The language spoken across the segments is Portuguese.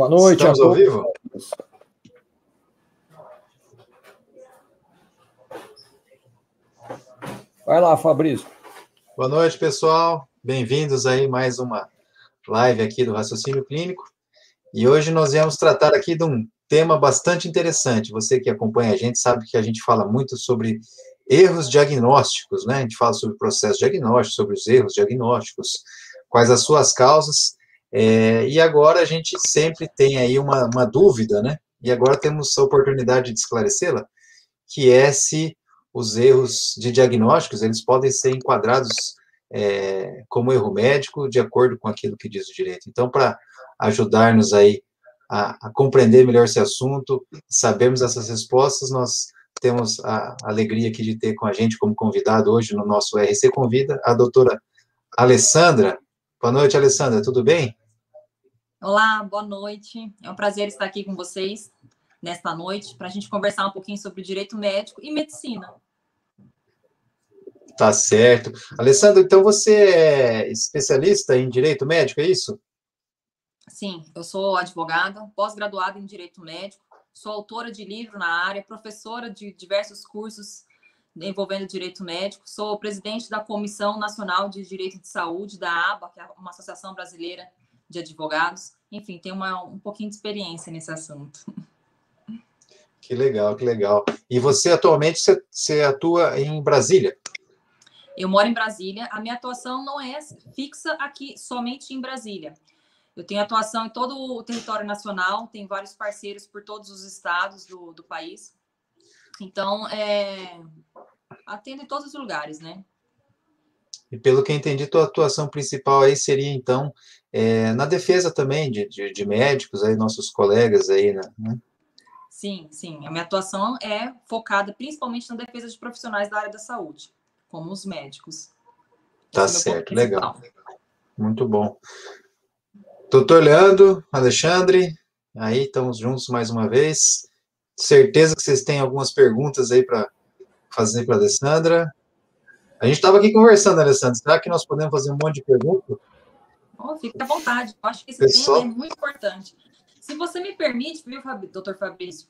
Boa noite a Estamos ao todos. vivo? Vai lá, Fabrício. Boa noite, pessoal. Bem-vindos aí mais uma live aqui do Raciocínio Clínico. E hoje nós viemos tratar aqui de um tema bastante interessante. Você que acompanha a gente sabe que a gente fala muito sobre erros diagnósticos, né? A gente fala sobre o processo diagnóstico, sobre os erros diagnósticos, quais as suas causas. E agora a gente sempre tem aí uma dúvida, né? E agora temos a oportunidade de esclarecê-la, que é se os erros de diagnósticos, eles podem ser enquadrados como erro médico, de acordo com aquilo que diz o direito. Então, para ajudar-nos aí a compreender melhor esse assunto, sabermos essas respostas, nós temos a alegria aqui de ter com a gente como convidado hoje no nosso RC Convida, a doutora Alessandra. Boa noite, Alessandra, tudo bem? Olá, boa noite. É um prazer estar aqui com vocês nesta noite para a gente conversar um pouquinho sobre direito médico e medicina. Tá certo. Alessandra, então você é especialista em direito médico, é isso? Sim, eu sou advogada, pós-graduada em direito médico, sou autora de livro na área, professora de diversos cursos envolvendo direito médico, sou presidente da Comissão Nacional de Direito de Saúde, da ABA, que é uma associação brasileira de advogados. Enfim, tenho um pouquinho de experiência nesse assunto. Que legal, que legal. E você atualmente você atua em Brasília? Eu moro em Brasília. A minha atuação não é fixa aqui somente em Brasília. Eu tenho atuação em todo o território nacional, tenho vários parceiros por todos os estados do país. Então, atendo em todos os lugares, né? E pelo que eu entendi, tua atuação principal aí seria, então, na defesa também de médicos, aí, nossos colegas aí, né? Sim, sim. A minha atuação é focada principalmente na defesa de profissionais da área da saúde, como os médicos. Tá certo, legal. Muito bom. Doutor Leandro, Alexandre, aí estamos juntos mais uma vez. Certeza que vocês têm algumas perguntas aí para fazer para a Alessandra. A gente estava aqui conversando, Alessandra, será que nós podemos fazer um monte de perguntas? Oh, fica à vontade, eu acho que esse tema é muito importante. Se você me permite, viu, doutor Fabrício,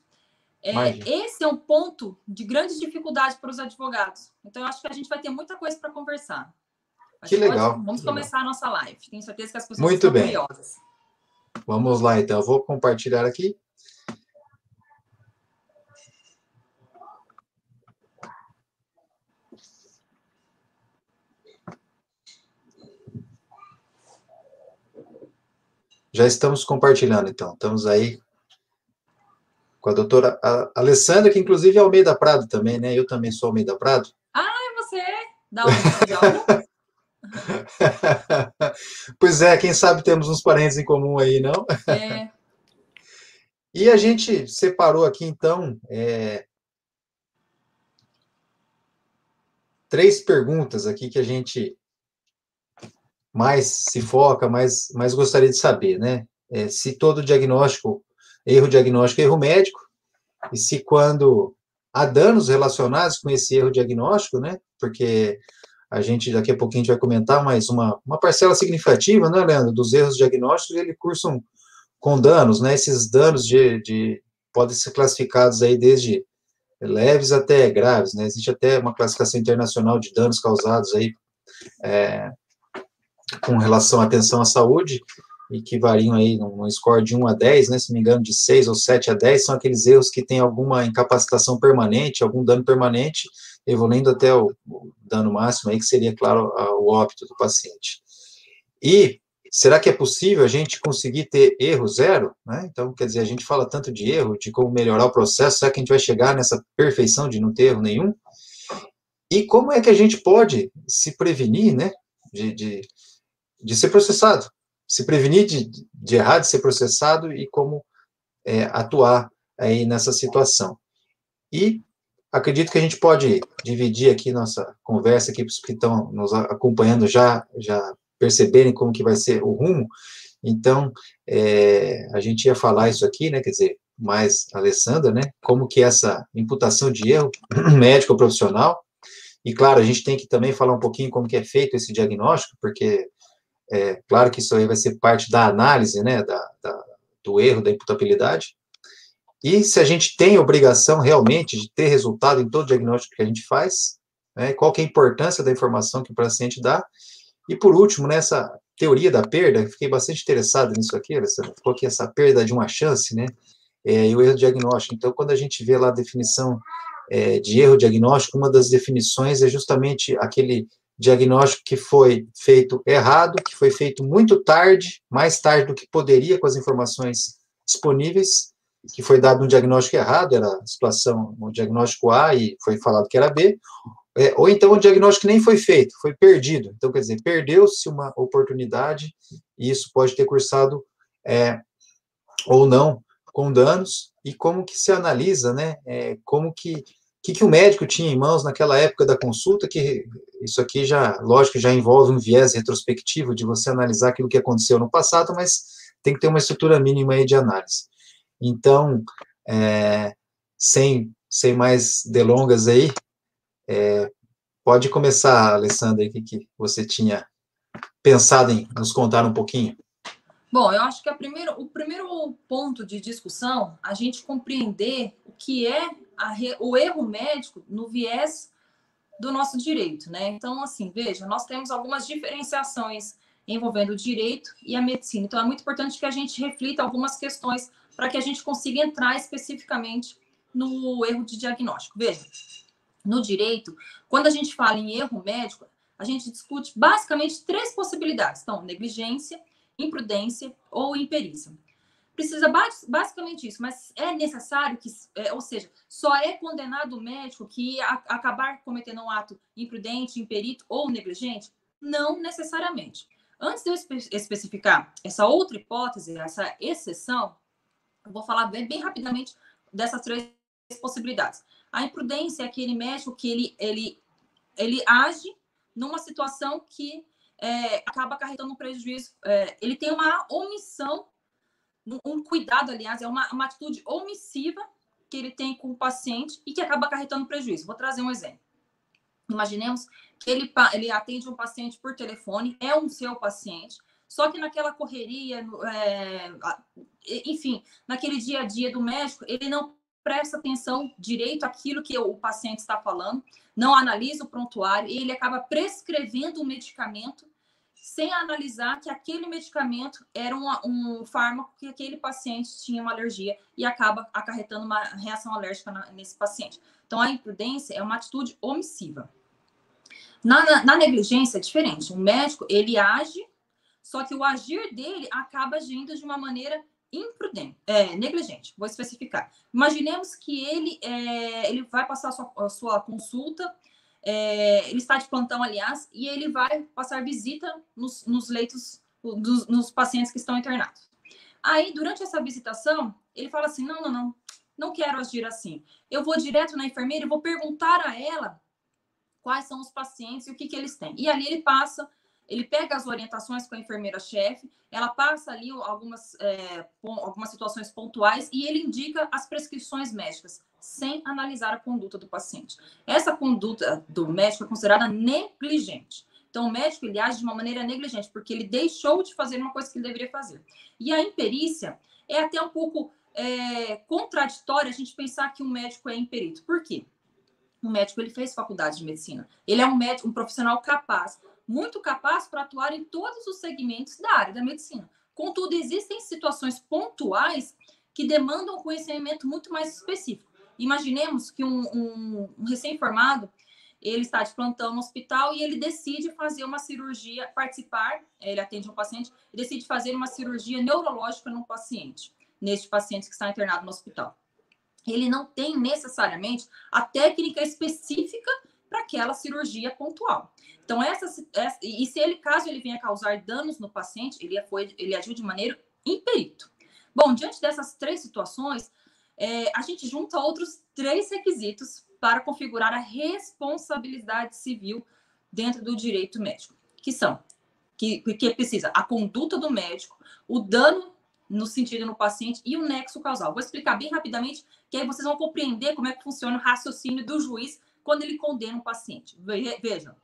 esse é um ponto de grande dificuldade para os advogados. Então, eu acho que a gente vai ter muita coisa para conversar. Que legal. Vamos começar a nossa live. Tenho certeza que as pessoas muito estão bem. curiosas. Vamos lá, então. Eu vou compartilhar aqui. Já estamos compartilhando, então. Estamos aí com a doutora Alessandra, que inclusive é Almeida Prado também, né? Eu também sou Almeida Prado. Ah, é você? Da onde? De Almeida? Pois é, quem sabe temos uns parentes em comum aí, não? E a gente separou aqui, então, 3 perguntas aqui que a gente mais se foca, mais gostaria de saber, né? Se todo diagnóstico, erro diagnóstico é erro médico, e se quando há danos relacionados com esse erro diagnóstico, né? Porque a gente, daqui a pouquinho, a gente vai comentar, mas uma parcela significativa, né, Leandro, dos erros diagnósticos, eles cursam com danos, né? Esses danos podem ser classificados aí desde leves até graves, né? Existe até uma classificação internacional de danos causados aí com relação à atenção à saúde, e que variam aí num score de 1 a 10, né? Se não me engano, de 6 ou 7 a 10, são aqueles erros que têm alguma incapacitação permanente, algum dano permanente, evoluindo até o dano máximo aí, que seria, claro, o óbito do paciente. E será que é possível a gente conseguir ter erro zero? Né? Então, quer dizer, a gente fala tanto de erro, de como melhorar o processo, será que a gente vai chegar nessa perfeição de não ter erro nenhum? E como é que a gente pode se prevenir, né, de ser processado? Se prevenir de errar, de ser processado, e como atuar aí nessa situação. E acredito que a gente pode dividir aqui nossa conversa aqui para os que estão nos acompanhando já perceberem como que vai ser o rumo. Então, a gente ia falar isso aqui, né, quer dizer, mais a Alessandra, né, como que essa imputação de erro médico ou profissional, e claro, a gente tem que também falar um pouquinho como que é feito esse diagnóstico, porque claro que isso aí vai ser parte da análise, né, do erro, da imputabilidade, e se a gente tem obrigação realmente de ter resultado em todo diagnóstico que a gente faz, né, qual que é a importância da informação que o paciente dá, e por último, nessa teoria da perda, fiquei bastante interessado nisso aqui, Alessandra, ficou aqui essa perda de uma chance, né, e o erro diagnóstico. Então, quando a gente vê lá a definição de erro diagnóstico, uma das definições é justamente aquele diagnóstico que foi feito errado, que foi feito muito tarde, mais tarde do que poderia com as informações disponíveis, que foi dado um diagnóstico errado, era a situação, o diagnóstico A e foi falado que era B, ou então o diagnóstico nem foi feito, foi perdido. Então, quer dizer, perdeu-se uma oportunidade e isso pode ter cursado ou não com danos, e como que se analisa, né, como que o médico tinha em mãos naquela época da consulta, que isso aqui já, lógico, já envolve um viés retrospectivo de você analisar aquilo que aconteceu no passado, mas tem que ter uma estrutura mínima aí de análise. Então, sem mais delongas aí, pode começar, Alessandra, o que você tinha pensado em nos contar um pouquinho? Bom, eu acho que o primeiro ponto de discussão, a gente compreender o que é o erro médico no viés do nosso direito, né? Então, assim, veja, nós temos algumas diferenciações envolvendo o direito e a medicina. Então, é muito importante que a gente reflita algumas questões para que a gente consiga entrar especificamente no erro de diagnóstico. Veja, no direito, quando a gente fala em erro médico, a gente discute basicamente 3 possibilidades. Então, negligência, imprudência ou imperícia. Precisa basicamente isso, mas é necessário que, ou seja, só é condenado o médico que acabar cometendo um ato imprudente, imperito ou negligente? Não necessariamente. Antes de eu especificar essa outra hipótese, essa exceção, eu vou falar bem rapidamente dessas 3 possibilidades. A imprudência é aquele médico que ele age numa situação que acaba acarretando um prejuízo. Ele tem uma omissão, um cuidado, aliás, é uma atitude omissiva que ele tem com o paciente e que acaba acarretando prejuízo. Vou trazer um exemplo. Imaginemos que ele atende um paciente por telefone, é um seu paciente, só que naquela correria, enfim, naquele dia a dia do médico, ele não presta atenção direito àquilo que o paciente está falando, não analisa o prontuário e ele acaba prescrevendo um medicamento sem analisar que aquele medicamento era um fármaco que aquele paciente tinha uma alergia e acaba acarretando uma reação alérgica nesse paciente. Então, a imprudência é uma atitude omissiva. Na negligência é diferente. O médico, ele age, só que o agir dele acaba agindo de uma maneira imprudente, negligente. Vou especificar. Imaginemos que ele vai passar a sua consulta, ele está de plantão, aliás, e ele vai passar visita nos leitos, nos pacientes que estão internados. Aí, durante essa visitação, ele fala assim, não quero agir assim. Eu vou direto na enfermeira e vou perguntar a ela quais são os pacientes e o que eles têm. E ali ele pega as orientações com a enfermeira-chefe, ela passa ali algumas situações pontuais e ele indica as prescrições médicas, sem analisar a conduta do paciente. Essa conduta do médico é considerada negligente. Então, o médico, ele age de uma maneira negligente, porque ele deixou de fazer uma coisa que ele deveria fazer. E a imperícia é até um pouco contraditório a gente pensar que um médico é imperito. Por quê? O médico, ele fez faculdade de medicina. Ele é um médico, um profissional capaz, muito capaz para atuar em todos os segmentos da área da medicina. Contudo, existem situações pontuais que demandam um conhecimento muito mais específico. Imaginemos que um recém-formado, ele está de plantão no hospital e ele decide fazer uma cirurgia, ele atende um paciente, e decide fazer uma cirurgia neurológica neste paciente que está internado no hospital. Ele não tem necessariamente a técnica específica para aquela cirurgia pontual. Então, caso ele venha causar danos no paciente, ele agiu de maneira imperito. Bom, diante dessas 3 situações, a gente junta outros 3 requisitos para configurar a responsabilidade civil dentro do direito médico, que são, que precisa a conduta do médico, o dano no sentido no paciente e o nexo causal. Vou explicar bem rapidamente, que aí vocês vão compreender como é que funciona o raciocínio do juiz quando ele condena um paciente. Vejam,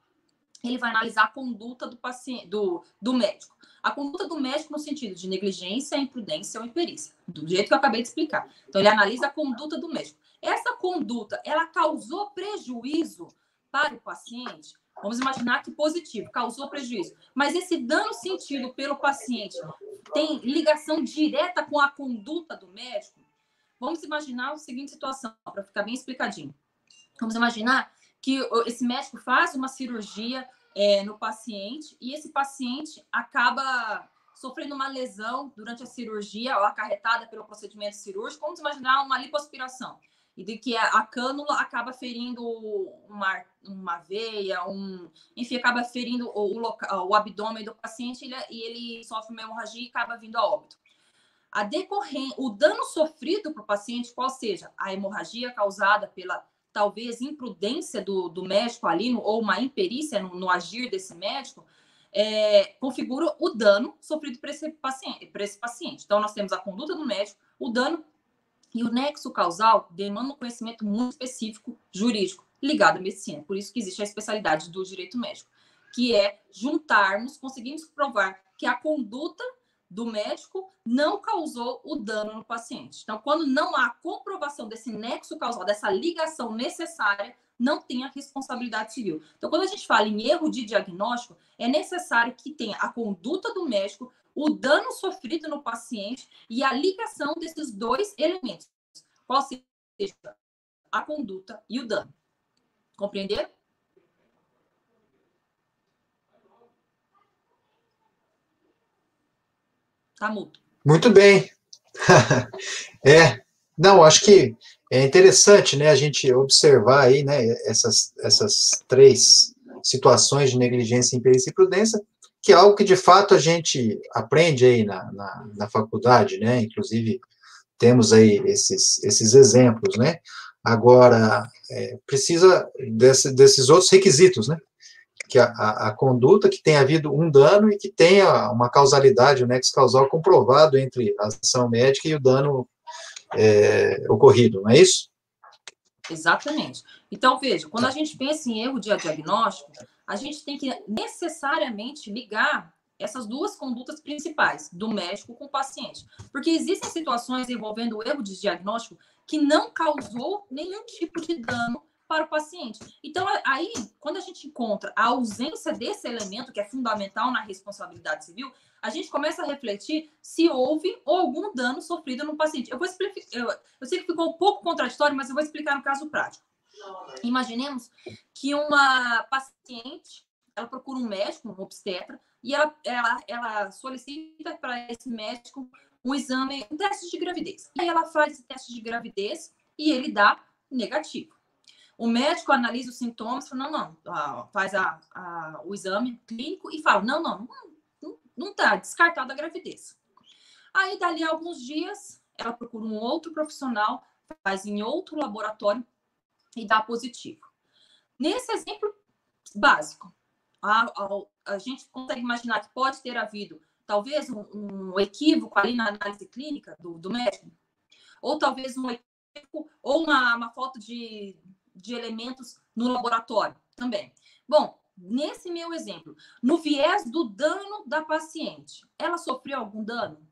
ele vai analisar a conduta do paciente, do médico. A conduta do médico no sentido de negligência, imprudência ou imperícia, do jeito que eu acabei de explicar. Então, ele analisa a conduta do médico. Essa conduta, ela causou prejuízo para o paciente? Vamos imaginar que positivo, causou prejuízo. Mas esse dano sentido pelo paciente tem ligação direta com a conduta do médico? Vamos imaginar a seguinte situação, para ficar bem explicadinho. Vamos imaginar que esse médico faz uma cirurgia no paciente e esse paciente acaba sofrendo uma lesão durante a cirurgia ou acarretada pelo procedimento cirúrgico. Vamos imaginar uma lipoaspiração e de que a cânula acaba ferindo uma veia, enfim, acaba ferindo o abdômen do paciente e ele sofre uma hemorragia e acaba vindo a óbito. O dano sofrido para o paciente, qual seja a hemorragia causada pela talvez imprudência do médico ali, ou uma imperícia no agir desse médico, configura o dano sofrido por esse paciente. Então, nós temos a conduta do médico, o dano e o nexo causal demanda um conhecimento muito específico, jurídico, ligado à medicina. Por isso que existe a especialidade do direito médico, que é conseguirmos provar que a conduta do médico não causou o dano no paciente. Então, quando não há comprovação desse nexo causal, dessa ligação necessária, não tem a responsabilidade civil. Então, quando a gente fala em erro de diagnóstico, é necessário que tenha a conduta do médico, o dano sofrido no paciente e a ligação desses dois elementos, qual seja a conduta e o dano. Compreenderam? Tá mudo. Muito bem. Não, acho que é interessante, né, a gente observar aí, né, essas três situações de negligência, imperícia e prudência, que é algo que, de fato, a gente aprende aí na faculdade, né, inclusive temos aí esses exemplos, né. Agora, precisa desses outros requisitos, né, que a conduta, que tenha havido um dano e que tenha uma causalidade, o nexo causal comprovado entre a ação médica e o dano ocorrido, não é isso? Exatamente. Então, veja, quando a gente pensa em erro de diagnóstico, a gente tem que necessariamente ligar essas duas condutas principais, do médico com o paciente. Porque existem situações envolvendo o erro de diagnóstico que não causou nenhum tipo de dano para o paciente. Então, aí, quando a gente encontra a ausência desse elemento, que é fundamental na responsabilidade civil, a gente começa a refletir se houve algum dano sofrido no paciente. Eu vou explicar, eu sei que ficou um pouco contraditório, mas eu vou explicar no caso prático. Imaginemos que uma paciente, ela procura um médico, um obstetra, e ela solicita para esse médico um exame, um teste de gravidez. E aí ela faz esse teste de gravidez e ele dá negativo. O médico analisa os sintomas, fala, faz o exame clínico e fala, não está descartada a gravidez. Aí, dali a alguns dias, ela procura um outro profissional, faz em outro laboratório e dá positivo. Nesse exemplo básico, a gente consegue imaginar que pode ter havido, talvez, um equívoco ali na análise clínica do médico, ou talvez um equívoco, ou uma falta de elementos no laboratório também. Bom, nesse meu exemplo, no viés do dano da paciente, ela sofreu algum dano?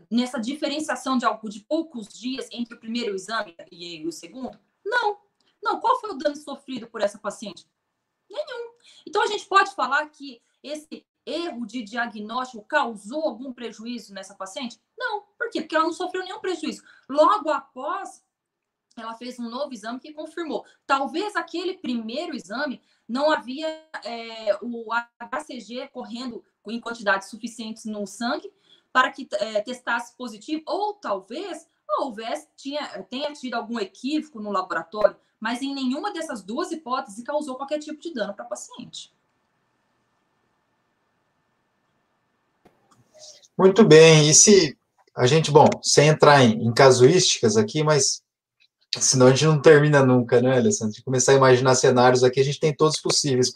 Nessa diferenciação de poucos dias entre o primeiro exame e o segundo? Não. Qual foi o dano sofrido por essa paciente? Nenhum. Então, a gente pode falar que esse erro de diagnóstico causou algum prejuízo nessa paciente? Não. Por quê? Porque ela não sofreu nenhum prejuízo. Logo após, ela fez um novo exame que confirmou. Talvez aquele primeiro exame não havia o HCG correndo em quantidades suficientes no sangue para que testasse positivo, ou talvez tenha tido algum equívoco no laboratório, mas em nenhuma dessas duas hipóteses causou qualquer tipo de dano para a paciente. Muito bem, e se a gente, sem entrar em casuísticas aqui, mas senão a gente não termina nunca, né, Alessandro? Se começar a imaginar cenários aqui, a gente tem todos possíveis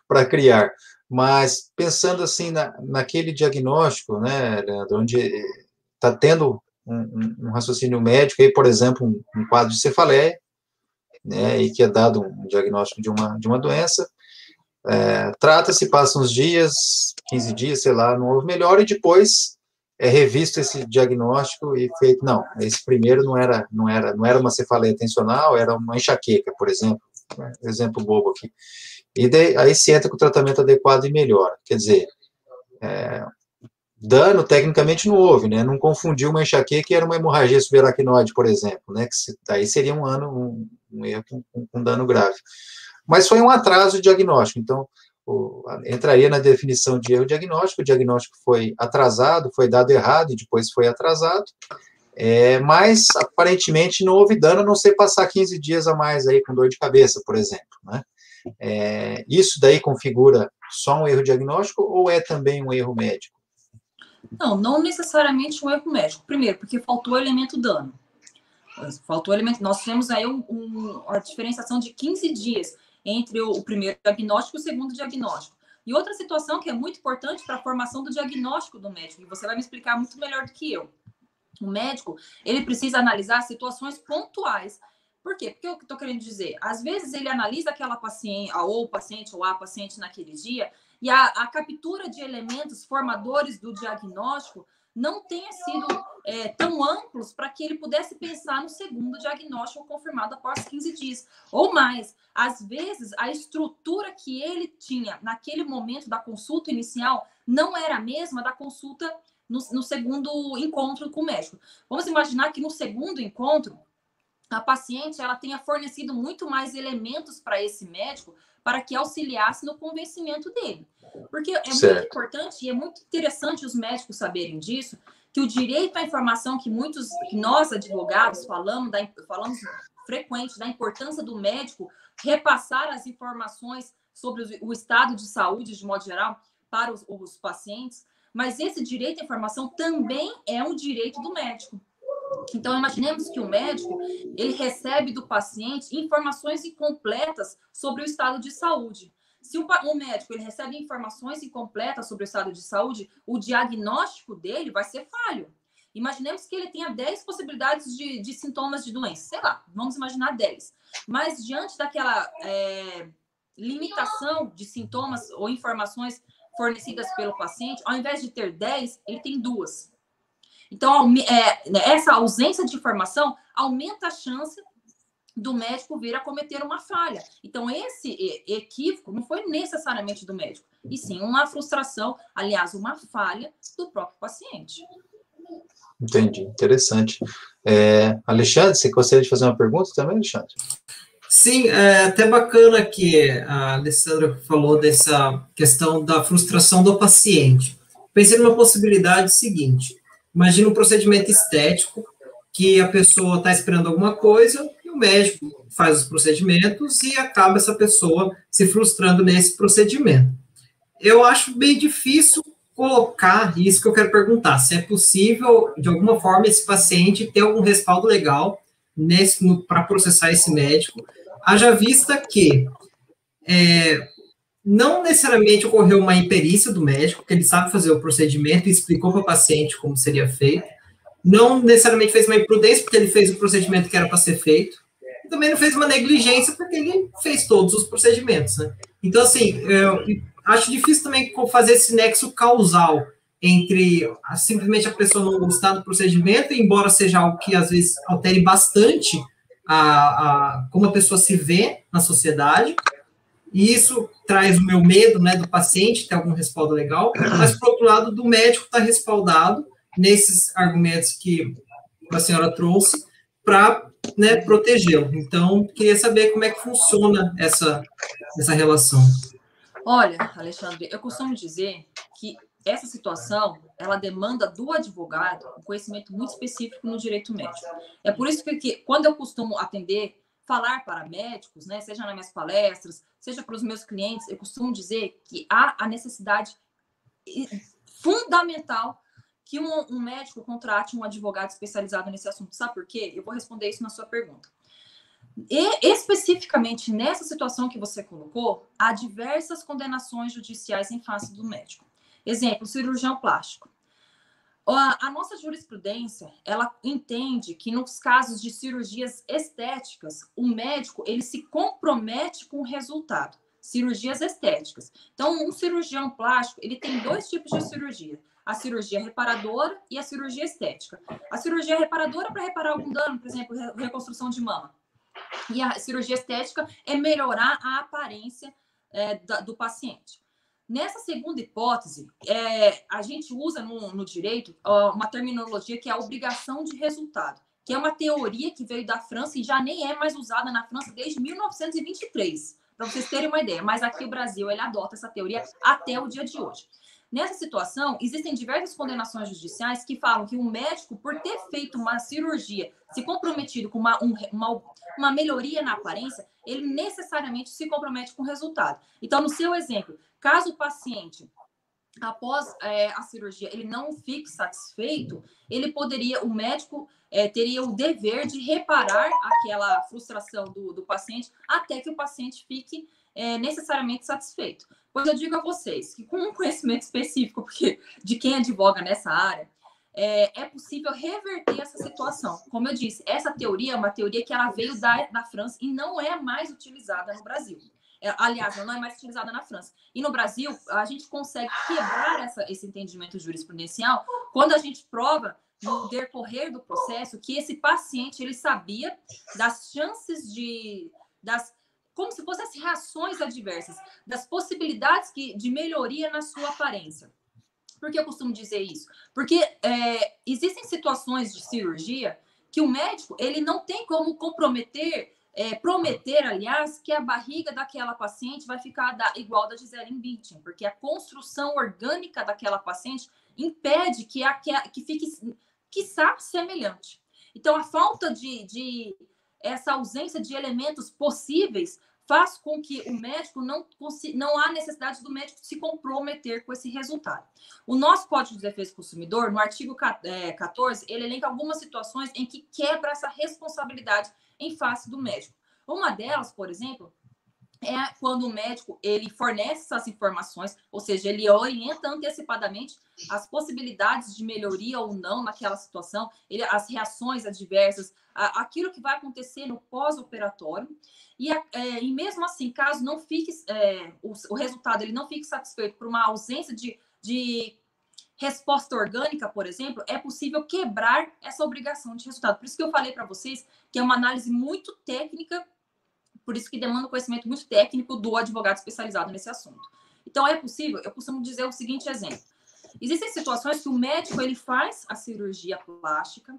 para criar. Mas pensando assim naquele diagnóstico, né, Leandro, onde está tendo um raciocínio médico, aí, por exemplo, um quadro de cefaleia, né, e que é dado um diagnóstico de uma doença, Trata-se, passa uns dias, 15 dias, sei lá, não houve melhora, e depois é revisto esse diagnóstico e feito, não, esse primeiro não era uma cefaleia tensional, era uma enxaqueca, por exemplo, exemplo bobo aqui. E daí, aí se entra com o tratamento adequado e melhora. Quer dizer, dano tecnicamente não houve, né? Não confundiu uma enxaqueca que era uma hemorragia subaracnoide, por exemplo, né? Daí seria um erro com dano grave. Mas foi um atraso diagnóstico, então entraria na definição de erro diagnóstico. O diagnóstico foi atrasado, foi dado errado e depois foi atrasado, mas aparentemente não houve dano, a não ser passar 15 dias a mais aí com dor de cabeça, por exemplo, né? Isso daí configura só um erro diagnóstico ou é também um erro médico? Não necessariamente um erro médico. Primeiro, porque faltou o elemento dano. Faltou elemento. Nós temos aí a diferenciação de 15 dias entre o primeiro diagnóstico e o segundo diagnóstico. E outra situação que é muito importante para a formação do diagnóstico do médico, e você vai me explicar muito melhor do que eu. O médico, ele precisa analisar situações pontuais. Por quê? Porque eu estou querendo dizer, às vezes ele analisa aquela paciente, ou o paciente, ou a paciente naquele dia, e a captura de elementos formadores do diagnóstico não tenha sido tão amplos para que ele pudesse pensar no segundo diagnóstico confirmado após 15 dias. Ou mais, às vezes a estrutura que ele tinha naquele momento da consulta inicial não era a mesma da consulta no segundo encontro com o médico. Vamos imaginar que no segundo encontro, a paciente ela tenha fornecido muito mais elementos para esse médico para que auxiliasse no convencimento dele. Porque é muito importante e é muito interessante os médicos saberem disso, que o direito à informação que nós advogados falamos frequente da importância do médico repassar as informações sobre o estado de saúde, de modo geral, para os pacientes, mas esse direito à informação também é um direito do médico. Então, imaginemos que o médico ele recebe do paciente informações incompletas sobre o estado de saúde. Se o médico ele recebe informações incompletas sobre o estado de saúde, o diagnóstico dele vai ser falho. Imaginemos que ele tenha 10 possibilidades de sintomas de doença. Sei lá, vamos imaginar 10. Mas diante daquela limitação de sintomas ou informações fornecidas pelo paciente, ao invés de ter 10, ele tem 2. Então, essa ausência de informação aumenta a chance do médico vir a cometer uma falha. Então, esse equívoco não foi necessariamente do médico, e sim uma frustração, aliás, uma falha do próprio paciente. Entendi, interessante. Alexandre, você gostaria de fazer uma pergunta também, Alexandre? Sim, é até bacana que a Alessandra falou dessa questão da frustração do paciente. Pensei numa possibilidade seguinte. Imagina um procedimento estético que a pessoa está esperando alguma coisa e o médico faz os procedimentos e acaba essa pessoa se frustrando nesse procedimento. Eu acho bem difícil colocar, isso que eu quero perguntar, se é possível, de alguma forma, esse paciente ter algum respaldo legal para processar esse médico, haja vista que não necessariamente ocorreu uma imperícia do médico, que ele sabe fazer o procedimento e explicou para o paciente como seria feito, não necessariamente fez uma imprudência, porque ele fez o procedimento que era para ser feito, e também não fez uma negligência, porque ele fez todos os procedimentos, né? Então, assim, eu acho difícil também fazer esse nexo causal entre simplesmente a pessoa não gostar do procedimento, embora seja algo que, às vezes, altere bastante como a pessoa se vê na sociedade, e isso traz o meu medo, né, do paciente ter algum respaldo legal, mas, por outro lado, do médico estar respaldado nesses argumentos que a senhora trouxe para, né, protegê-lo. Então, queria saber como é que funciona essa relação. Olha, Alexandre, eu costumo dizer que essa situação, ela demanda do advogado um conhecimento muito específico no direito médico. É por isso que quando eu costumo falar para médicos, né, seja nas minhas palestras, seja para os meus clientes, eu costumo dizer que há a necessidade fundamental que um médico contrate um advogado especializado nesse assunto. Sabe por quê? Eu vou responder isso na sua pergunta. E, especificamente nessa situação que você colocou, há diversas condenações judiciais em face do médico. Exemplo, cirurgião plástico. A nossa jurisprudência, ela entende que nos casos de cirurgias estéticas, o médico ele se compromete com o resultado. cirurgias estéticas. Então, um cirurgião plástico, ele tem 2 tipos de cirurgia. A cirurgia reparadora e a cirurgia estética. A cirurgia reparadora é para reparar algum dano, por exemplo, reconstrução de mama. E a cirurgia estética é melhorar a aparência do paciente. Nessa segunda hipótese, a gente usa no direito uma terminologia que é a obrigação de resultado, que é uma teoria que veio da França e já nem é mais usada na França desde 1923, para vocês terem uma ideia. Mas aqui o Brasil ele adota essa teoria até o dia de hoje. Nessa situação, existem diversas condenações judiciais que falam que o médico, por ter feito uma cirurgia, se comprometido com uma melhoria na aparência, ele necessariamente se compromete com o resultado. Então, no seu exemplo, caso o paciente, após a cirurgia, ele não fique satisfeito, o médico teria o dever de reparar aquela frustração do paciente até que o paciente fique necessariamente satisfeito. Pois eu digo a vocês que com um conhecimento específico de quem advoga nessa área, é possível reverter essa situação. Como eu disse, essa teoria é uma teoria que ela veio da França e não é mais utilizada no Brasil. Aliás, não é mais utilizada na França. E no Brasil, a gente consegue quebrar esse entendimento jurisprudencial quando a gente prova, no decorrer do processo, que esse paciente ele sabia das chances como se fossem as reações adversas, das possibilidades de melhoria na sua aparência. Por que eu costumo dizer isso? Porque existem situações de cirurgia que o médico ele não tem como prometer, aliás, que a barriga daquela paciente vai ficar igual da Gisele Bündchen, porque a construção orgânica daquela paciente impede que fique, quiçá, semelhante. Então, a falta essa ausência de elementos possíveis faz com que o médico não há necessidade do médico se comprometer com esse resultado. O nosso Código de Defesa do Consumidor, no artigo 14, ele elenca algumas situações em que quebra essa responsabilidade em face do médico. Uma delas, por exemplo, é quando o médico ele fornece essas informações, ou seja, ele orienta antecipadamente as possibilidades de melhoria ou não naquela situação, as reações adversas, aquilo que vai acontecer no pós-operatório. E mesmo assim, caso não fique o resultado ele não fique satisfeito por uma ausência de resposta orgânica, por exemplo, é possível quebrar essa obrigação de resultado. Por isso que eu falei para vocês que é uma análise muito técnica, por isso que demanda um conhecimento muito técnico do advogado especializado nesse assunto. Então, é possível, eu costumo dizer o seguinte exemplo. Existem situações que o médico ele faz a cirurgia plástica,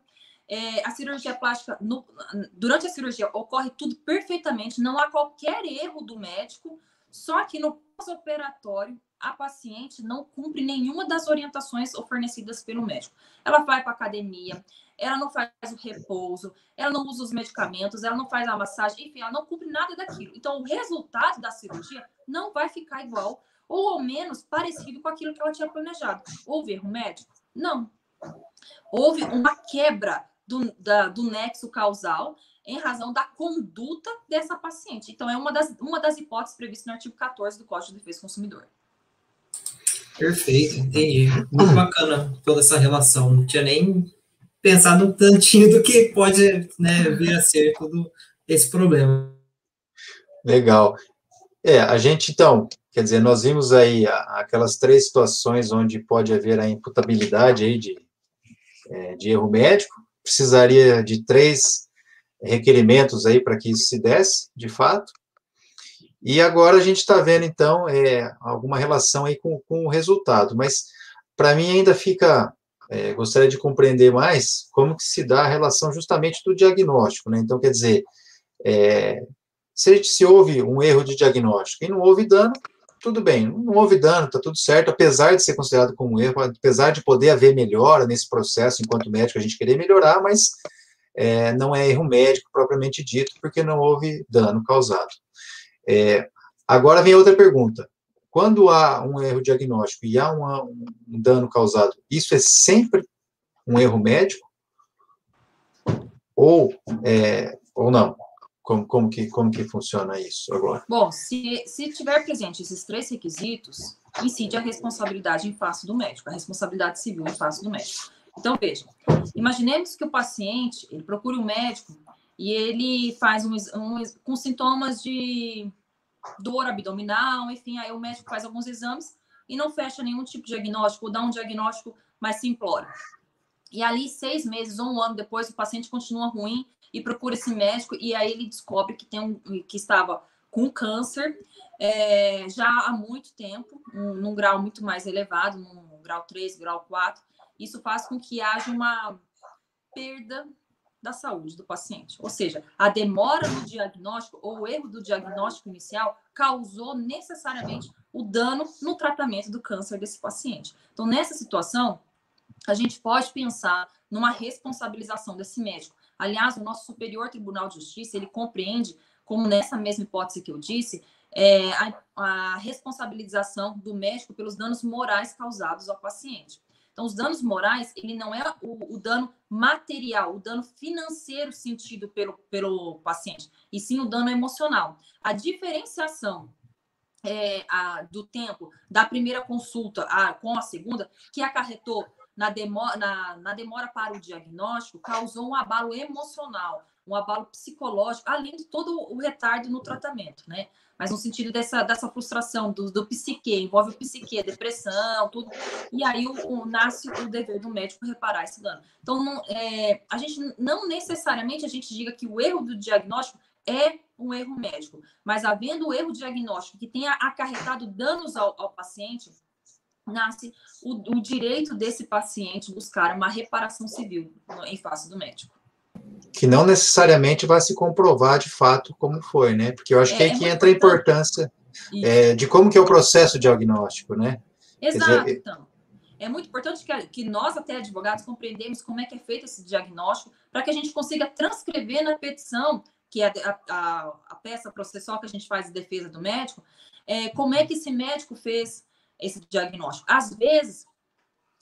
durante a cirurgia ocorre tudo perfeitamente, não há qualquer erro do médico, só que no pós-operatório a paciente não cumpre nenhuma das orientações fornecidas pelo médico. Ela vai para a academia, ela não faz o repouso, ela não usa os medicamentos, ela não faz a massagem, enfim, ela não cumpre nada daquilo. Então, o resultado da cirurgia não vai ficar igual, ou ao menos parecido com aquilo que ela tinha planejado. Houve erro médico? Não. Houve uma quebra do nexo causal em razão da conduta dessa paciente. Então, é uma das hipóteses previstas no artigo 14 do Código de Defesa do Consumidor. Perfeito, entendi. Muito bacana toda essa relação. Não tinha nem pensado um tantinho do que pode, né, vir a ser todo esse problema. Legal. A gente, então, quer dizer, nós vimos aí aquelas 3 situações onde pode haver a imputabilidade aí de erro médico, precisaria de 3 requerimentos aí para que isso se desse, de fato, e agora a gente está vendo, então, alguma relação aí com o resultado, mas para mim ainda fica, gostaria de compreender mais como que se dá a relação justamente do diagnóstico, né? Então, quer dizer, se houve um erro de diagnóstico e não houve dano, tudo bem, não houve dano, está tudo certo, apesar de ser considerado como um erro, apesar de poder haver melhora nesse processo, enquanto médico a gente querer melhorar, mas não é erro médico propriamente dito, porque não houve dano causado. Agora vem outra pergunta. Quando há um erro diagnóstico e há um dano causado, isso é sempre um erro médico? Ou não? Como que funciona isso agora? Bom, se tiver presente esses 3 requisitos, incide a responsabilidade em face do médico, a responsabilidade civil em face do médico. Então, veja, imaginemos que o paciente, ele procura um médico e ele faz com sintomas de dor abdominal, enfim, aí o médico faz alguns exames e não fecha nenhum tipo de diagnóstico, ou dá um diagnóstico mais simplório. E ali, 6 meses ou 1 ano depois, o paciente continua ruim e procura esse médico, e aí ele descobre que, que estava com câncer já há muito tempo, num grau muito mais elevado, num grau 3, grau 4. Isso faz com que haja uma perda da saúde do paciente. Ou seja, a demora no diagnóstico ou o erro do diagnóstico inicial causou necessariamente o dano no tratamento do câncer desse paciente. Então, nessa situação, a gente pode pensar numa responsabilização desse médico. Aliás, o nosso Superior Tribunal de Justiça, ele compreende, como nessa mesma hipótese que eu disse, a responsabilização do médico pelos danos morais causados ao paciente. Então, os danos morais, ele não é o dano material, o dano financeiro sentido pelo paciente, e sim o dano emocional. A diferenciação do tempo da primeira consulta com a segunda, que acarretou na demora para o diagnóstico, causou um abalo emocional, um abalo psicológico, além de todo o retardo no tratamento, né? Mas no sentido dessa frustração do psique, envolve o psique, depressão, tudo. E aí nasce o dever do médico reparar esse dano. Então, a gente não necessariamente a gente diga que o erro do diagnóstico é um erro médico, mas havendo o erro diagnóstico que tenha acarretado danos ao paciente, nasce o direito desse paciente buscar uma reparação civil em face do médico. Que não necessariamente vai se comprovar de fato como foi, né? Porque eu acho que é aí que entra a importância de como que é o processo diagnóstico, né? Exato, dizer, então. É muito importante que nós, até advogados, compreendemos como é que é feito esse diagnóstico para que a gente consiga transcrever na petição, que é a peça processual que a gente faz de defesa do médico, como é que esse médico fez esse diagnóstico. Às vezes,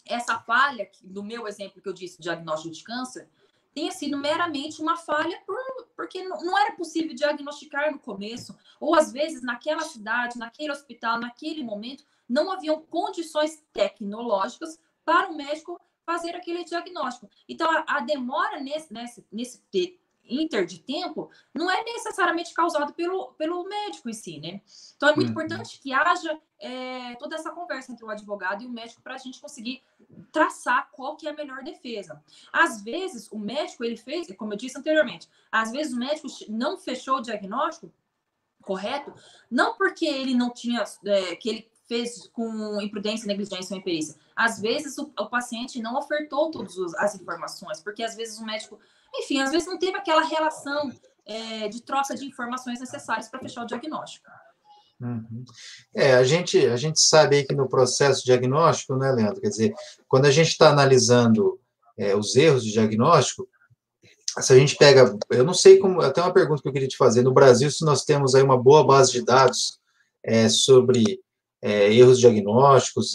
essa falha, do meu exemplo que eu disse, diagnóstico de câncer, tenha sido meramente uma falha porque não era possível diagnosticar no começo, ou às vezes naquela cidade, naquele hospital, naquele momento, não haviam condições tecnológicas para o médico fazer aquele diagnóstico. Então, a demora nesse inter de tempo não é necessariamente causado pelo médico em si, né? Então, é muito importante que haja toda essa conversa entre o advogado e o médico para a gente conseguir traçar qual que é a melhor defesa. Às vezes, o médico, ele fez, como eu disse anteriormente, às vezes o médico não fechou o diagnóstico correto, não porque ele não tinha, que ele fez com imprudência, negligência ou imperícia. Às vezes, o paciente não ofertou todas as informações, porque às vezes o médico, enfim, às vezes não teve aquela relação de troca de informações necessárias para fechar o diagnóstico. Uhum. A gente sabe aí que no processo diagnóstico, né, Leandro? Quer dizer, quando a gente está analisando os erros de diagnóstico, se a gente pega, eu não sei como, até uma pergunta que eu queria te fazer, no Brasil, se nós temos aí uma boa base de dados sobre erros diagnósticos,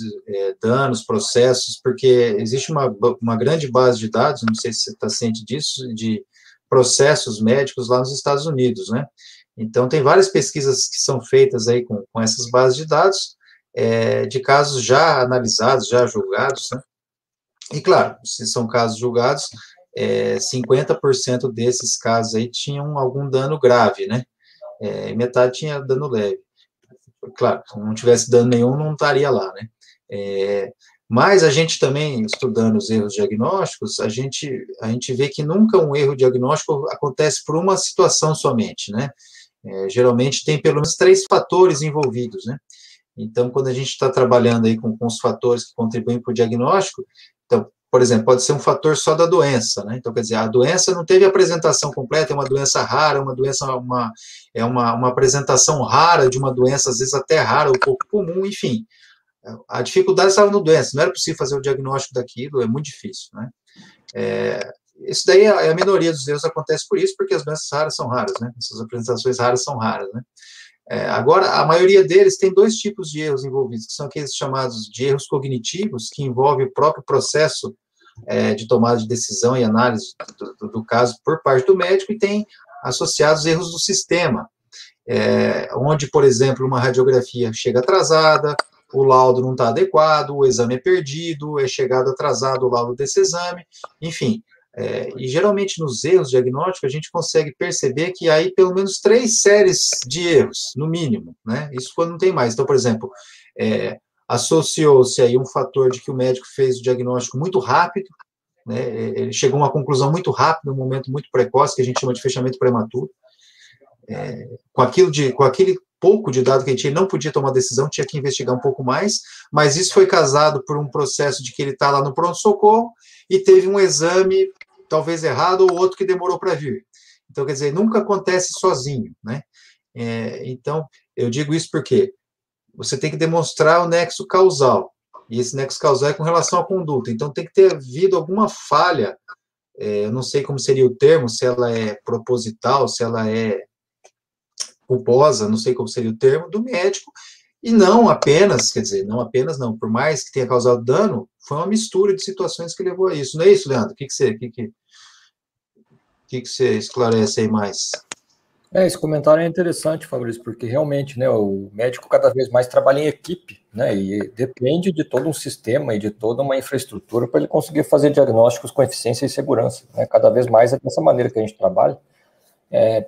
danos, processos, porque existe uma grande base de dados, não sei se você está ciente disso, de processos médicos lá nos Estados Unidos, né? Então, tem várias pesquisas que são feitas aí com essas bases de dados, de casos já analisados, já julgados, né? E, claro, se são casos julgados, 50% desses casos aí tinham algum dano grave, né? E metade tinha dano leve. Claro, se não tivesse dano nenhum, não estaria lá, né? Mas a gente também, estudando os erros diagnósticos, a gente vê que nunca um erro diagnóstico acontece por uma situação somente, né? Geralmente tem pelo menos 3 fatores envolvidos, né? Então, quando a gente está trabalhando aí com os fatores que contribuem para o diagnóstico, então, por exemplo, pode ser um fator só da doença, né? Então, quer dizer, a doença não teve apresentação completa, é uma doença rara, uma apresentação rara de uma doença, às vezes até rara, ou pouco comum, enfim. A dificuldade estava no doença, não era possível fazer o diagnóstico daquilo, é muito difícil, né? Isso daí, a minoria dos erros acontece por isso, porque as doenças raras são raras, né? Essas apresentações raras são raras, né? Agora, a maioria deles tem 2 tipos de erros envolvidos, que são aqueles chamados de erros cognitivos, que envolvem o próprio processo de tomada de decisão e análise do caso por parte do médico, e tem associados erros do sistema, onde, por exemplo, uma radiografia chega atrasada, o laudo não está adequado, o exame é perdido, é chegado atrasado o laudo desse exame, enfim, E geralmente nos erros diagnósticos a gente consegue perceber que aí pelo menos 3 séries de erros, no mínimo, né? Isso quando não tem mais. Então, por exemplo, associou-se aí um fator de que o médico fez o diagnóstico muito rápido, né? Ele chegou a uma conclusão muito rápida, um momento muito precoce, que a gente chama de fechamento prematuro. Com aquele pouco de dado que a gente não podia tomar decisão, tinha que investigar um pouco mais, mas isso foi casado por um processo de que ele está lá no pronto-socorro e teve um exame talvez errado ou outro que demorou para vir. Então, quer dizer, nunca acontece sozinho, né? Então, eu digo isso porque você tem que demonstrar o nexo causal, e esse nexo causal é com relação à conduta, então tem que ter havido alguma falha, eu não sei como seria o termo, se ela é proposital, se ela é culposa, não sei como seria o termo, do médico, e não apenas, quer dizer, não apenas não, por mais que tenha causado dano, foi uma mistura de situações que levou a isso. Não é isso, Leandro? O que você esclarece aí mais? Esse comentário é interessante, Fabrício, porque realmente, né, o médico cada vez mais trabalha em equipe, né, e depende de todo um sistema e de toda uma infraestrutura para ele conseguir fazer diagnósticos com eficiência e segurança, né, cada vez mais é dessa maneira que a gente trabalha.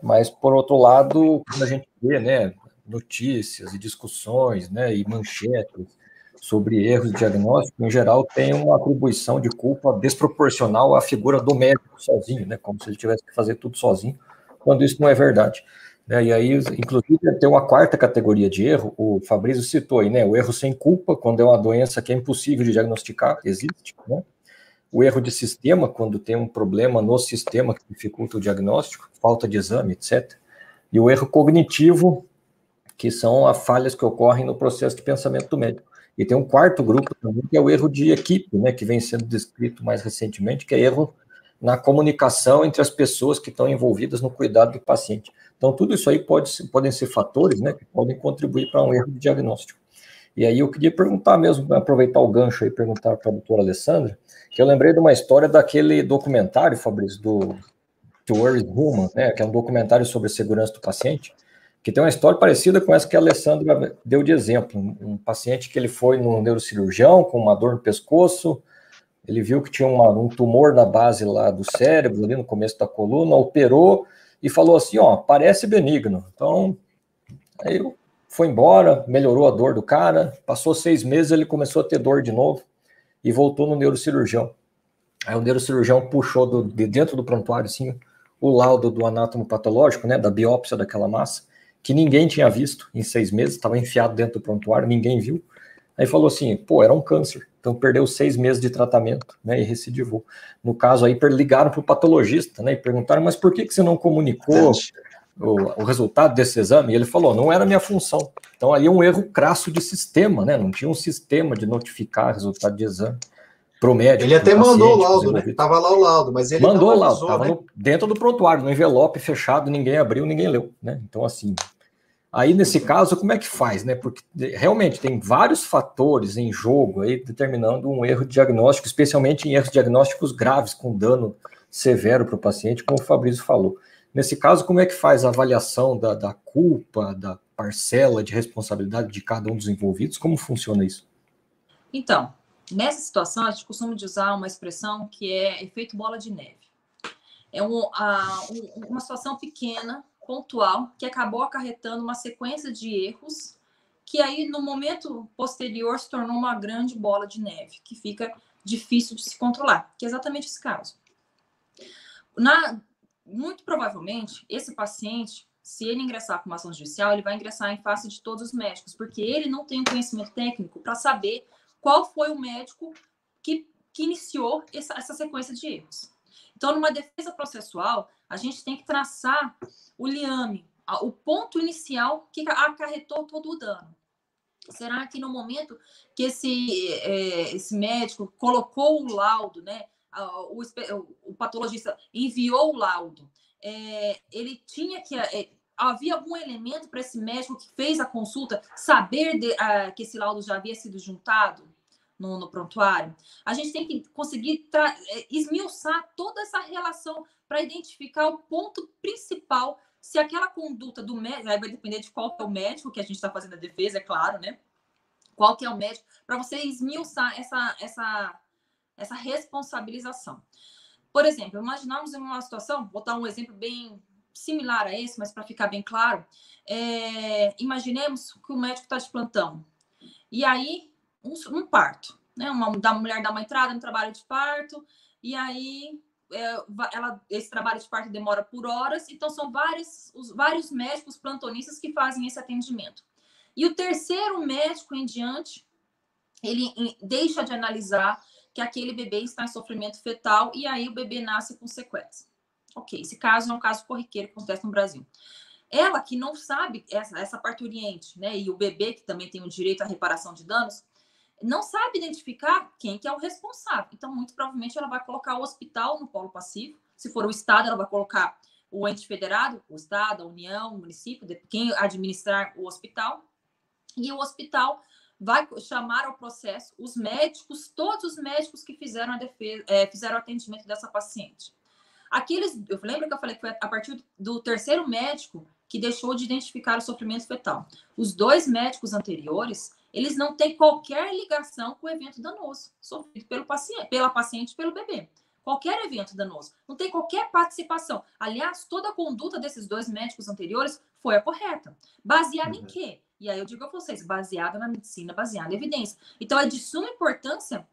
Mas, por outro lado, quando a gente vê, né, notícias e discussões, né, e manchetes sobre erros de diagnóstico, em geral, tem uma atribuição de culpa desproporcional à figura do médico sozinho, né, como se ele tivesse que fazer tudo sozinho, quando isso não é verdade. E aí, inclusive, tem uma quarta categoria de erro, o Fabrício citou aí, né, o erro sem culpa, quando é uma doença que é impossível de diagnosticar, existe, né? O erro de sistema, quando tem um problema no sistema que dificulta o diagnóstico, falta de exame, etc. E o erro cognitivo, que são as falhas que ocorrem no processo de pensamento do médico. E tem um quarto grupo também, que é o erro de equipe, né, que vem sendo descrito mais recentemente, que é erro na comunicação entre as pessoas que estão envolvidas no cuidado do paciente. Então, tudo isso aí podem ser fatores, né, que podem contribuir para um erro de diagnóstico. E aí eu queria perguntar mesmo, aproveitar o gancho aí, perguntar para a doutora Alessandra, que eu lembrei de uma história daquele documentário, Fabrício, do Where is Human, né, que é um documentário sobre a segurança do paciente, que tem uma história parecida com essa que a Alessandra deu de exemplo. Um paciente que ele foi no neurocirurgião com uma dor no pescoço, ele viu que tinha um tumor na base lá do cérebro, ali no começo da coluna, operou e falou assim, parece benigno. Então, aí foi embora, melhorou a dor do cara, passou 6 meses, ele começou a ter dor de novo e voltou no neurocirurgião. Aí o neurocirurgião puxou de dentro do prontuário, assim, o laudo do anátomo patológico, né, da biópsia daquela massa, que ninguém tinha visto em 6 meses, estava enfiado dentro do prontuário, ninguém viu. Aí falou assim, era um câncer, então perdeu 6 meses de tratamento, né, e recidivou. No caso aí, ligaram para o patologista, né, e perguntaram, mas por que você não comunicou o resultado desse exame? E ele falou, não era minha função. Então aí é um erro crasso de sistema, né, não tinha um sistema de notificar resultado de exame pro médico. Ele até mandou o laudo, né? Tava lá o laudo, mas ele mandou não o laudo, avisou, tava dentro do prontuário, no envelope fechado, ninguém abriu, ninguém leu, né? Então, assim, aí nesse caso, como é que faz, né? Porque realmente tem vários fatores em jogo aí determinando um erro de diagnóstico, especialmente em erros diagnósticos graves, com dano severo para o paciente, como o Fabrício falou. Nesse caso, como é que faz a avaliação da culpa, da parcela de responsabilidade de cada um dos envolvidos? Como funciona isso? Então, nessa situação, a gente costuma usar uma expressão que é efeito bola de neve. É uma situação pequena, pontual, que acabou acarretando uma sequência de erros que aí, no momento posterior, se tornou uma grande bola de neve, que fica difícil de se controlar, que é exatamente esse caso. Muito provavelmente, esse paciente, se ele ingressar com uma ação judicial, ele vai ingressar em face de todos os médicos, porque ele não tem um conhecimento técnico para saber qual foi o médico que iniciou essa sequência de erros. Então, numa defesa processual, a gente tem que traçar o liame, o ponto inicial que acarretou todo o dano. Será que no momento que esse médico colocou o laudo, né, o patologista enviou o laudo, ele tinha que... havia algum elemento para esse médico que fez a consulta saber que esse laudo já havia sido juntado no prontuário? A gente tem que conseguir esmiuçar toda essa relação para identificar o ponto principal, se aquela conduta do médico, aí vai depender de qual é o médico que a gente está fazendo a defesa, é claro, né? Qual que é o médico, para você esmiuçar essa responsabilização. Por exemplo, imaginamos uma situação, vou dar um exemplo bem similar a esse, mas para ficar bem claro, imaginemos que o médico está de plantão, e aí um parto, né? Da mulher dá uma entrada no trabalho de parto, e aí esse trabalho de parto demora por horas, então são vários médicos plantonistas que fazem esse atendimento. E o terceiro médico em diante, ele deixa de analisar que aquele bebê está em sofrimento fetal e aí o bebê nasce com sequelas. Ok, esse caso é um caso corriqueiro que acontece no Brasil. Ela que não sabe, essa parturiente, né, e o bebê que também tem o direito à reparação de danos, não sabe identificar quem que é o responsável. Então, muito provavelmente, ela vai colocar o hospital no polo passivo. Se for o Estado, ela vai colocar o ente federado, o Estado, a União, o município, quem administrar o hospital. E o hospital vai chamar ao processo os médicos, todos os médicos que fizeram fizeram o atendimento dessa paciente. Eu lembro que eu falei que foi a partir do terceiro médico que deixou de identificar o sofrimento fetal. Os 2 médicos anteriores, eles não têm qualquer ligação com o evento danoso sofrido pela paciente e pelo bebê. Qualquer evento danoso. Não tem qualquer participação. Aliás, toda a conduta desses 2 médicos anteriores foi a correta. Baseada em quê? E aí eu digo a vocês, baseada na medicina, baseada em evidência. Então, é de suma importância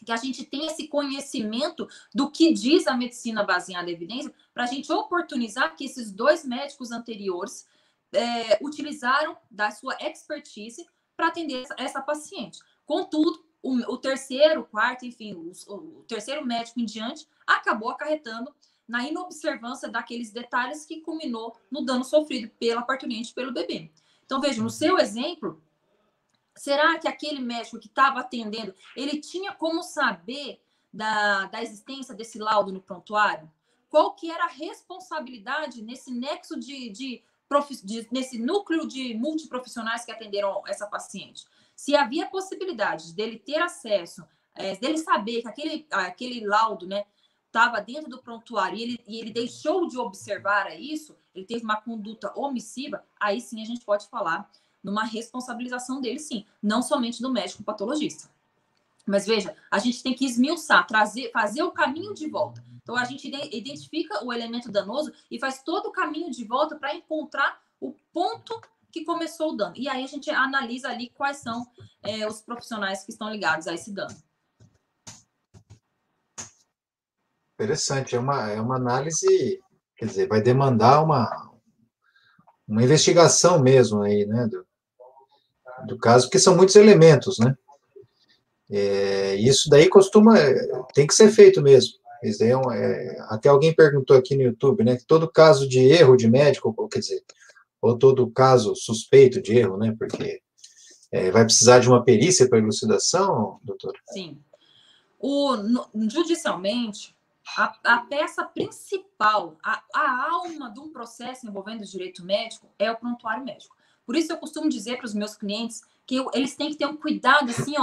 que a gente tenha esse conhecimento do que diz a medicina baseada em evidência, para a gente oportunizar que esses 2 médicos anteriores utilizaram da sua expertise para atender essa paciente. Contudo, o terceiro, quarto, enfim, o terceiro médico em diante acabou acarretando na inobservância daqueles detalhes que culminou no dano sofrido pela parturiente e pelo bebê. Então, veja, no seu exemplo, será que aquele médico que estava atendendo, ele tinha como saber da existência desse laudo no prontuário? Qual que era a responsabilidade nesse nexo nesse núcleo de multiprofissionais que atenderam essa paciente? Se havia possibilidade dele ter acesso, dele saber que aquele laudo, né, estava dentro do prontuário e ele deixou de observar isso, ele teve uma conduta omissiva, aí sim a gente pode falar numa responsabilização dele, sim, não somente do médico patologista. Mas veja, a gente tem que esmiuçar, fazer o caminho de volta. Então, a gente identifica o elemento danoso e faz todo o caminho de volta para encontrar o ponto que começou o dano. E aí a gente analisa ali quais são os profissionais que estão ligados a esse dano. Interessante, é uma análise, quer dizer, vai demandar uma investigação mesmo aí, né, do caso, porque são muitos elementos, né? Isso daí tem que ser feito mesmo. Até alguém perguntou aqui no YouTube, né, que todo caso de erro de médico, quer dizer, ou todo caso suspeito de erro, né, porque vai precisar de uma perícia para elucidação, doutora? Sim. Judicialmente, a peça principal, a alma de um processo envolvendo o direito médico é o prontuário médico. Por isso eu costumo dizer para os meus clientes que eles têm que ter um cuidado, assim,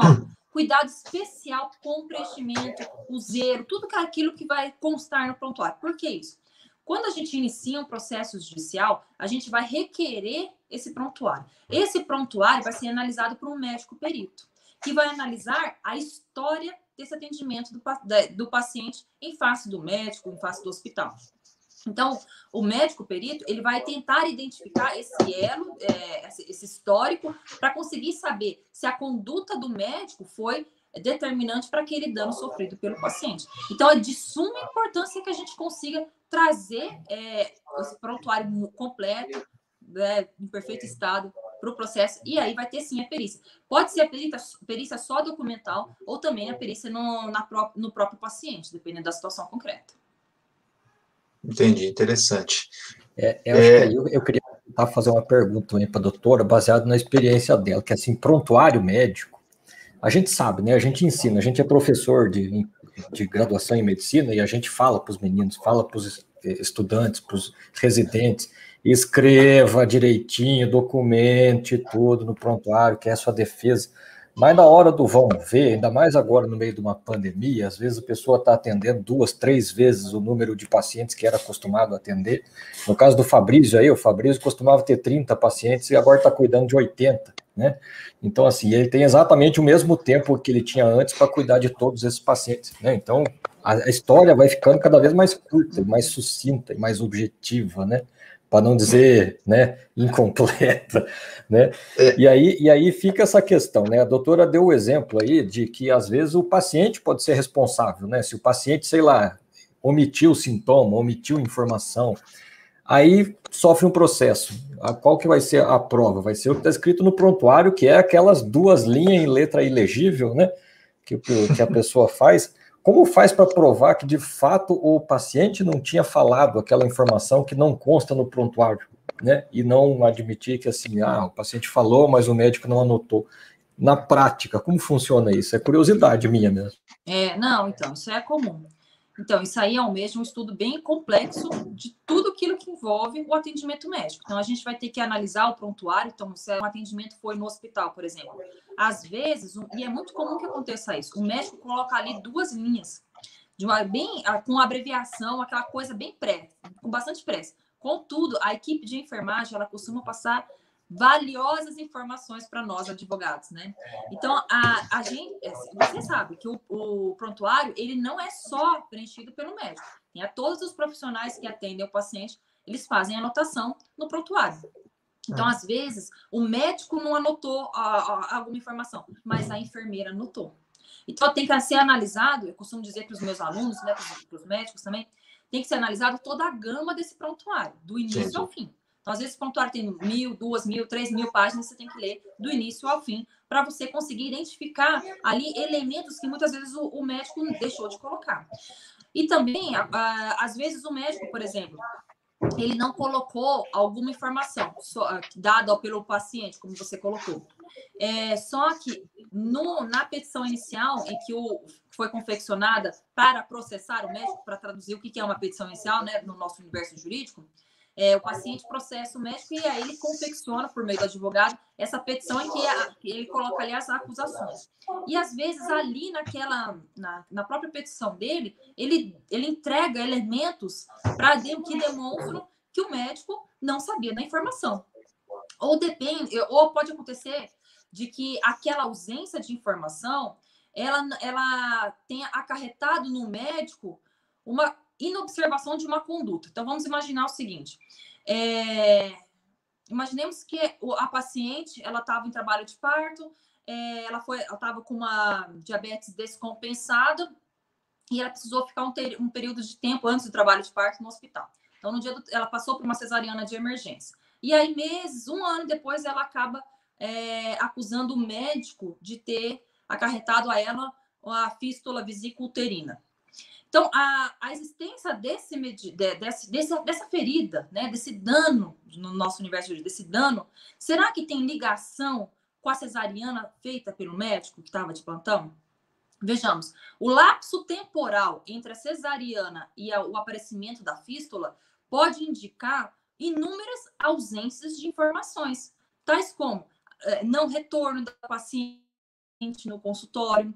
cuidado especial com o preenchimento, o zero, tudo aquilo que vai constar no prontuário. Por que isso? Quando a gente inicia um processo judicial, a gente vai requerer esse prontuário. Esse prontuário vai ser analisado por um médico perito, que vai analisar a história desse atendimento do paciente em face do médico, em face do hospital. Então, o médico perito, ele vai tentar identificar esse elo, esse histórico, para conseguir saber se a conduta do médico foi determinante para aquele dano sofrido pelo paciente. Então, é de suma importância que a gente consiga trazer esse prontuário completo, em perfeito estado, para o processo, e aí vai ter sim a perícia. Pode ser a perícia só documental, ou também a perícia no próprio paciente, dependendo da situação concreta. Entendi, interessante. Eu queria fazer uma pergunta para a doutora, baseada na experiência dela, que assim, prontuário médico, a gente sabe, né? A gente ensina, a gente é professor de graduação em medicina e a gente fala para os meninos, fala para os estudantes, para os residentes, escreva direitinho, documente tudo no prontuário, que é a sua defesa. Mas na hora do vamos ver, ainda mais agora no meio de uma pandemia, às vezes a pessoa está atendendo 2, 3 vezes o número de pacientes que era acostumado a atender. No caso do Fabrício aí, o Fabrício costumava ter 30 pacientes e agora está cuidando de 80, né? Então, assim, ele tem exatamente o mesmo tempo que ele tinha antes para cuidar de todos esses pacientes, né? Então, a história vai ficando cada vez mais curta, mais sucinta e mais objetiva, né? Para não dizer, né, incompleta, né? E aí fica essa questão, né? A doutora deu o exemplo aí de que, às vezes, o paciente pode ser responsável, né? Se o paciente, sei lá, omitiu o sintoma, omitiu informação, aí sofre um processo. Qual que vai ser a prova? Vai ser o que está escrito no prontuário, que é aquelas 2 linhas em letra ilegível, né? Que a pessoa faz. Como faz para provar que, de fato, o paciente não tinha falado aquela informação que não consta no prontuário, né? E não admitir que, assim, o paciente falou, mas o médico não anotou. Na prática, como funciona isso? É curiosidade minha mesmo. Não, então, isso é comum. Então, isso aí é o mesmo estudo bem complexo de tudo aquilo que envolve o atendimento médico. Então, a gente vai ter que analisar o prontuário. Então, se um atendimento foi no hospital, por exemplo. Às vezes, e é muito comum que aconteça isso, o médico coloca ali 2 linhas, com abreviação, aquela coisa bem com bastante pressa. Contudo, a equipe de enfermagem, ela costuma passar valiosas informações para nós, advogados, né? Então, a gente, você sabe que o prontuário, ele não é só preenchido pelo médico. Tem todos os profissionais que atendem o paciente, eles fazem anotação no prontuário. Então, às vezes, o médico não anotou alguma informação, mas a enfermeira anotou. Então, tem que ser analisado, eu costumo dizer para os meus alunos, né, para os médicos também, tem que ser analisado toda a gama desse prontuário, do início ao fim. Então, às vezes, o prontuário tem 1.000, 2.000, 3.000 páginas, você tem que ler do início ao fim, para você conseguir identificar ali elementos que muitas vezes o médico deixou de colocar. E também, às vezes, o médico, por exemplo, ele não colocou alguma informação dada pelo paciente, como você colocou. Só que na petição inicial, em que foi confeccionada para processar o médico, para traduzir o que é uma petição inicial, né, no nosso universo jurídico, o paciente processa o médico e aí ele confecciona, por meio do advogado, essa petição em que ele coloca ali as acusações. E, às vezes, ali na própria petição dele, ele entrega elementos que demonstram que o médico não sabia da informação. Ou pode acontecer de que aquela ausência de informação, ela tenha acarretado no médico uma inobservação de uma conduta. Então, vamos imaginar o seguinte. Imaginemos que a paciente, ela estava em trabalho de parto, ela estava com uma diabetes descompensada e ela precisou ficar um período de tempo antes do trabalho de parto no hospital. Então, no dia ela passou por uma cesariana de emergência. E aí, um ano depois, ela acaba acusando o médico de ter acarretado a ela a fístula vesico-uterina. Então, a existência dessa ferida, né, desse dano no nosso universo jurídico, desse dano, será que tem ligação com a cesariana feita pelo médico que estava de plantão? Vejamos, o lapso temporal entre a cesariana e o aparecimento da fístula pode indicar inúmeras ausências de informações, tais como não retorno da paciente no consultório,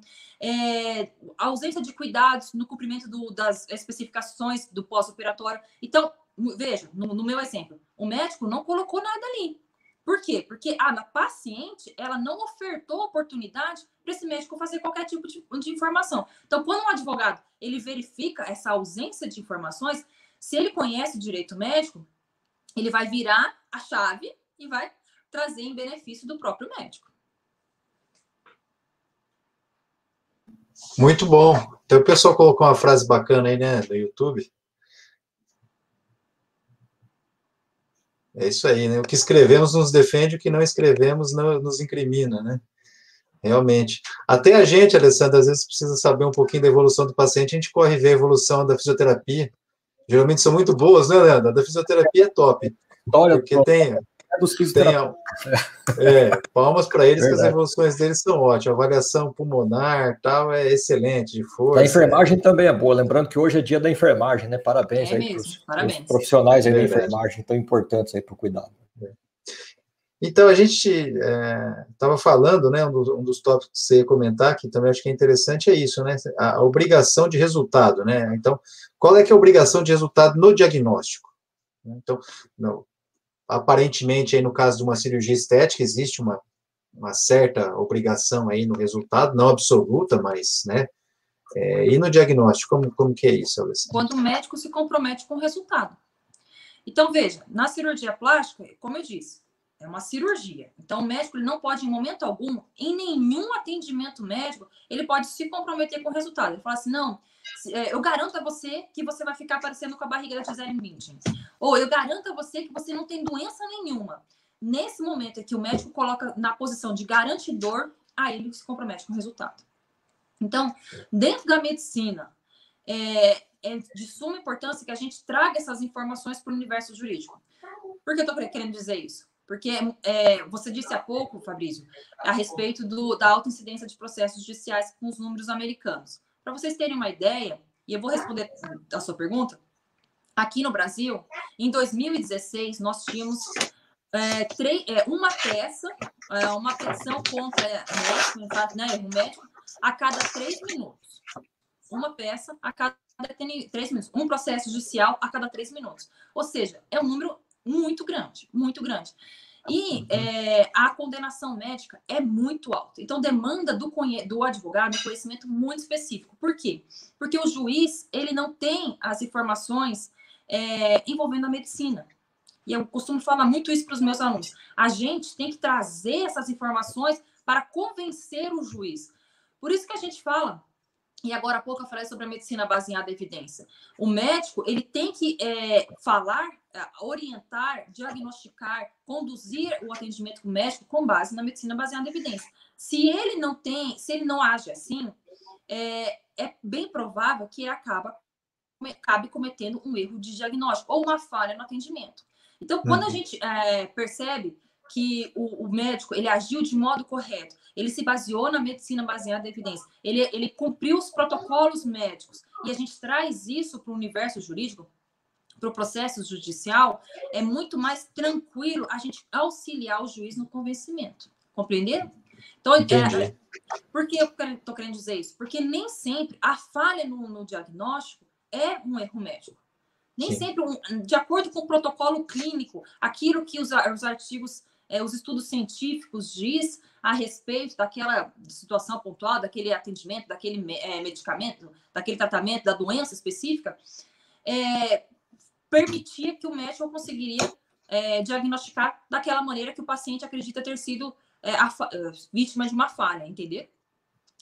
ausência de cuidados no cumprimento das especificações do pós-operatório. Então, veja, no meu exemplo, o médico não colocou nada ali. Por quê? Porque a paciente, ela não ofertou oportunidade para esse médico fazer qualquer tipo de informação. Então, quando um advogado ele verifica essa ausência de informações, se ele conhece o direito médico, ele vai virar a chave e vai trazer em benefício do próprio médico. Muito bom. Então, o pessoal colocou uma frase bacana aí, né, no YouTube. É isso aí, né? O que escrevemos nos defende, o que não escrevemos nos incrimina, né? Realmente. Até a gente, Alessandra, às vezes precisa saber um pouquinho da evolução do paciente, a gente corre ver a evolução da fisioterapia. Geralmente são muito boas, né, Leandro? A da fisioterapia é top. Porque tem palmas para eles, que as evoluções deles são ótimas. A avaliação pulmonar, tal, é excelente, de força. A enfermagem também é boa. Lembrando que hoje é dia da enfermagem, né? Parabéns aí para os profissionais aí da enfermagem, tão importantes aí para o cuidado. Então, a gente estava falando, né, um dos tópicos que você ia comentar, que também acho que é interessante, é isso, né, a obrigação de resultado, né, então, qual é que é a obrigação de resultado no diagnóstico? Então, aparentemente, aí no caso de uma cirurgia estética, existe uma uma certa obrigação aí no resultado, não absoluta, mas, né? E no diagnóstico, como que é isso, Alessandra? Quando o médico se compromete com o resultado. Então, veja, na cirurgia plástica, como eu disse, é uma cirurgia. Então, o médico ele não pode, em momento algum, em nenhum atendimento médico, ele pode se comprometer com o resultado. Ele fala assim, não, eu garanto a você que você vai ficar parecendo com a barriga da Gisele Bündchen. Ou eu garanto a você que você não tem doença nenhuma. Nesse momento é que o médico coloca na posição de garantidor, aí ele se compromete com o resultado. Então, dentro da medicina, é de suma importância que a gente traga essas informações para o universo jurídico. Por que eu estou querendo dizer isso? Porque você disse há pouco, Fabrício, a respeito da alta incidência de processos judiciais com os números americanos. Para vocês terem uma ideia, e eu vou responder a sua pergunta, aqui no Brasil, em 2016, nós tínhamos uma petição contra erro médico a cada 3 minutos. Uma peça a cada 3 minutos. Um processo judicial a cada 3 minutos. Ou seja, é um número muito grande, muito grande. E a condenação médica é muito alta. Então, demanda do advogado um conhecimento muito específico. Por quê? Porque o juiz, ele não tem as informações envolvendo a medicina. E eu costumo falar muito isso para os meus alunos. A gente tem que trazer essas informações para convencer o juiz. Por isso que a gente fala, e agora há pouco eu falei sobre a medicina baseada em evidência. O médico, ele tem que falar, orientar, diagnosticar, conduzir o atendimento médico com base na medicina baseada em evidência. Se ele não age assim, é bem provável que acabe cometendo um erro de diagnóstico ou uma falha no atendimento. Então, quando a gente percebe que o médico ele agiu de modo correto, ele se baseou na medicina baseada em evidência, ele cumpriu os protocolos médicos, e a gente traz isso para o universo jurídico, para o processo judicial, é muito mais tranquilo a gente auxiliar o juiz no convencimento. Compreenderam? Então, por que eu estou querendo dizer isso? Porque nem sempre a falha no diagnóstico é um erro médico. Nem sempre, de acordo com o protocolo clínico, aquilo que os artigos, os estudos científicos diz a respeito daquela situação pontual, daquele atendimento, daquele medicamento, daquele tratamento, da doença específica, permitia que o médico conseguiria diagnosticar daquela maneira que o paciente acredita ter sido vítima de uma falha, entendeu?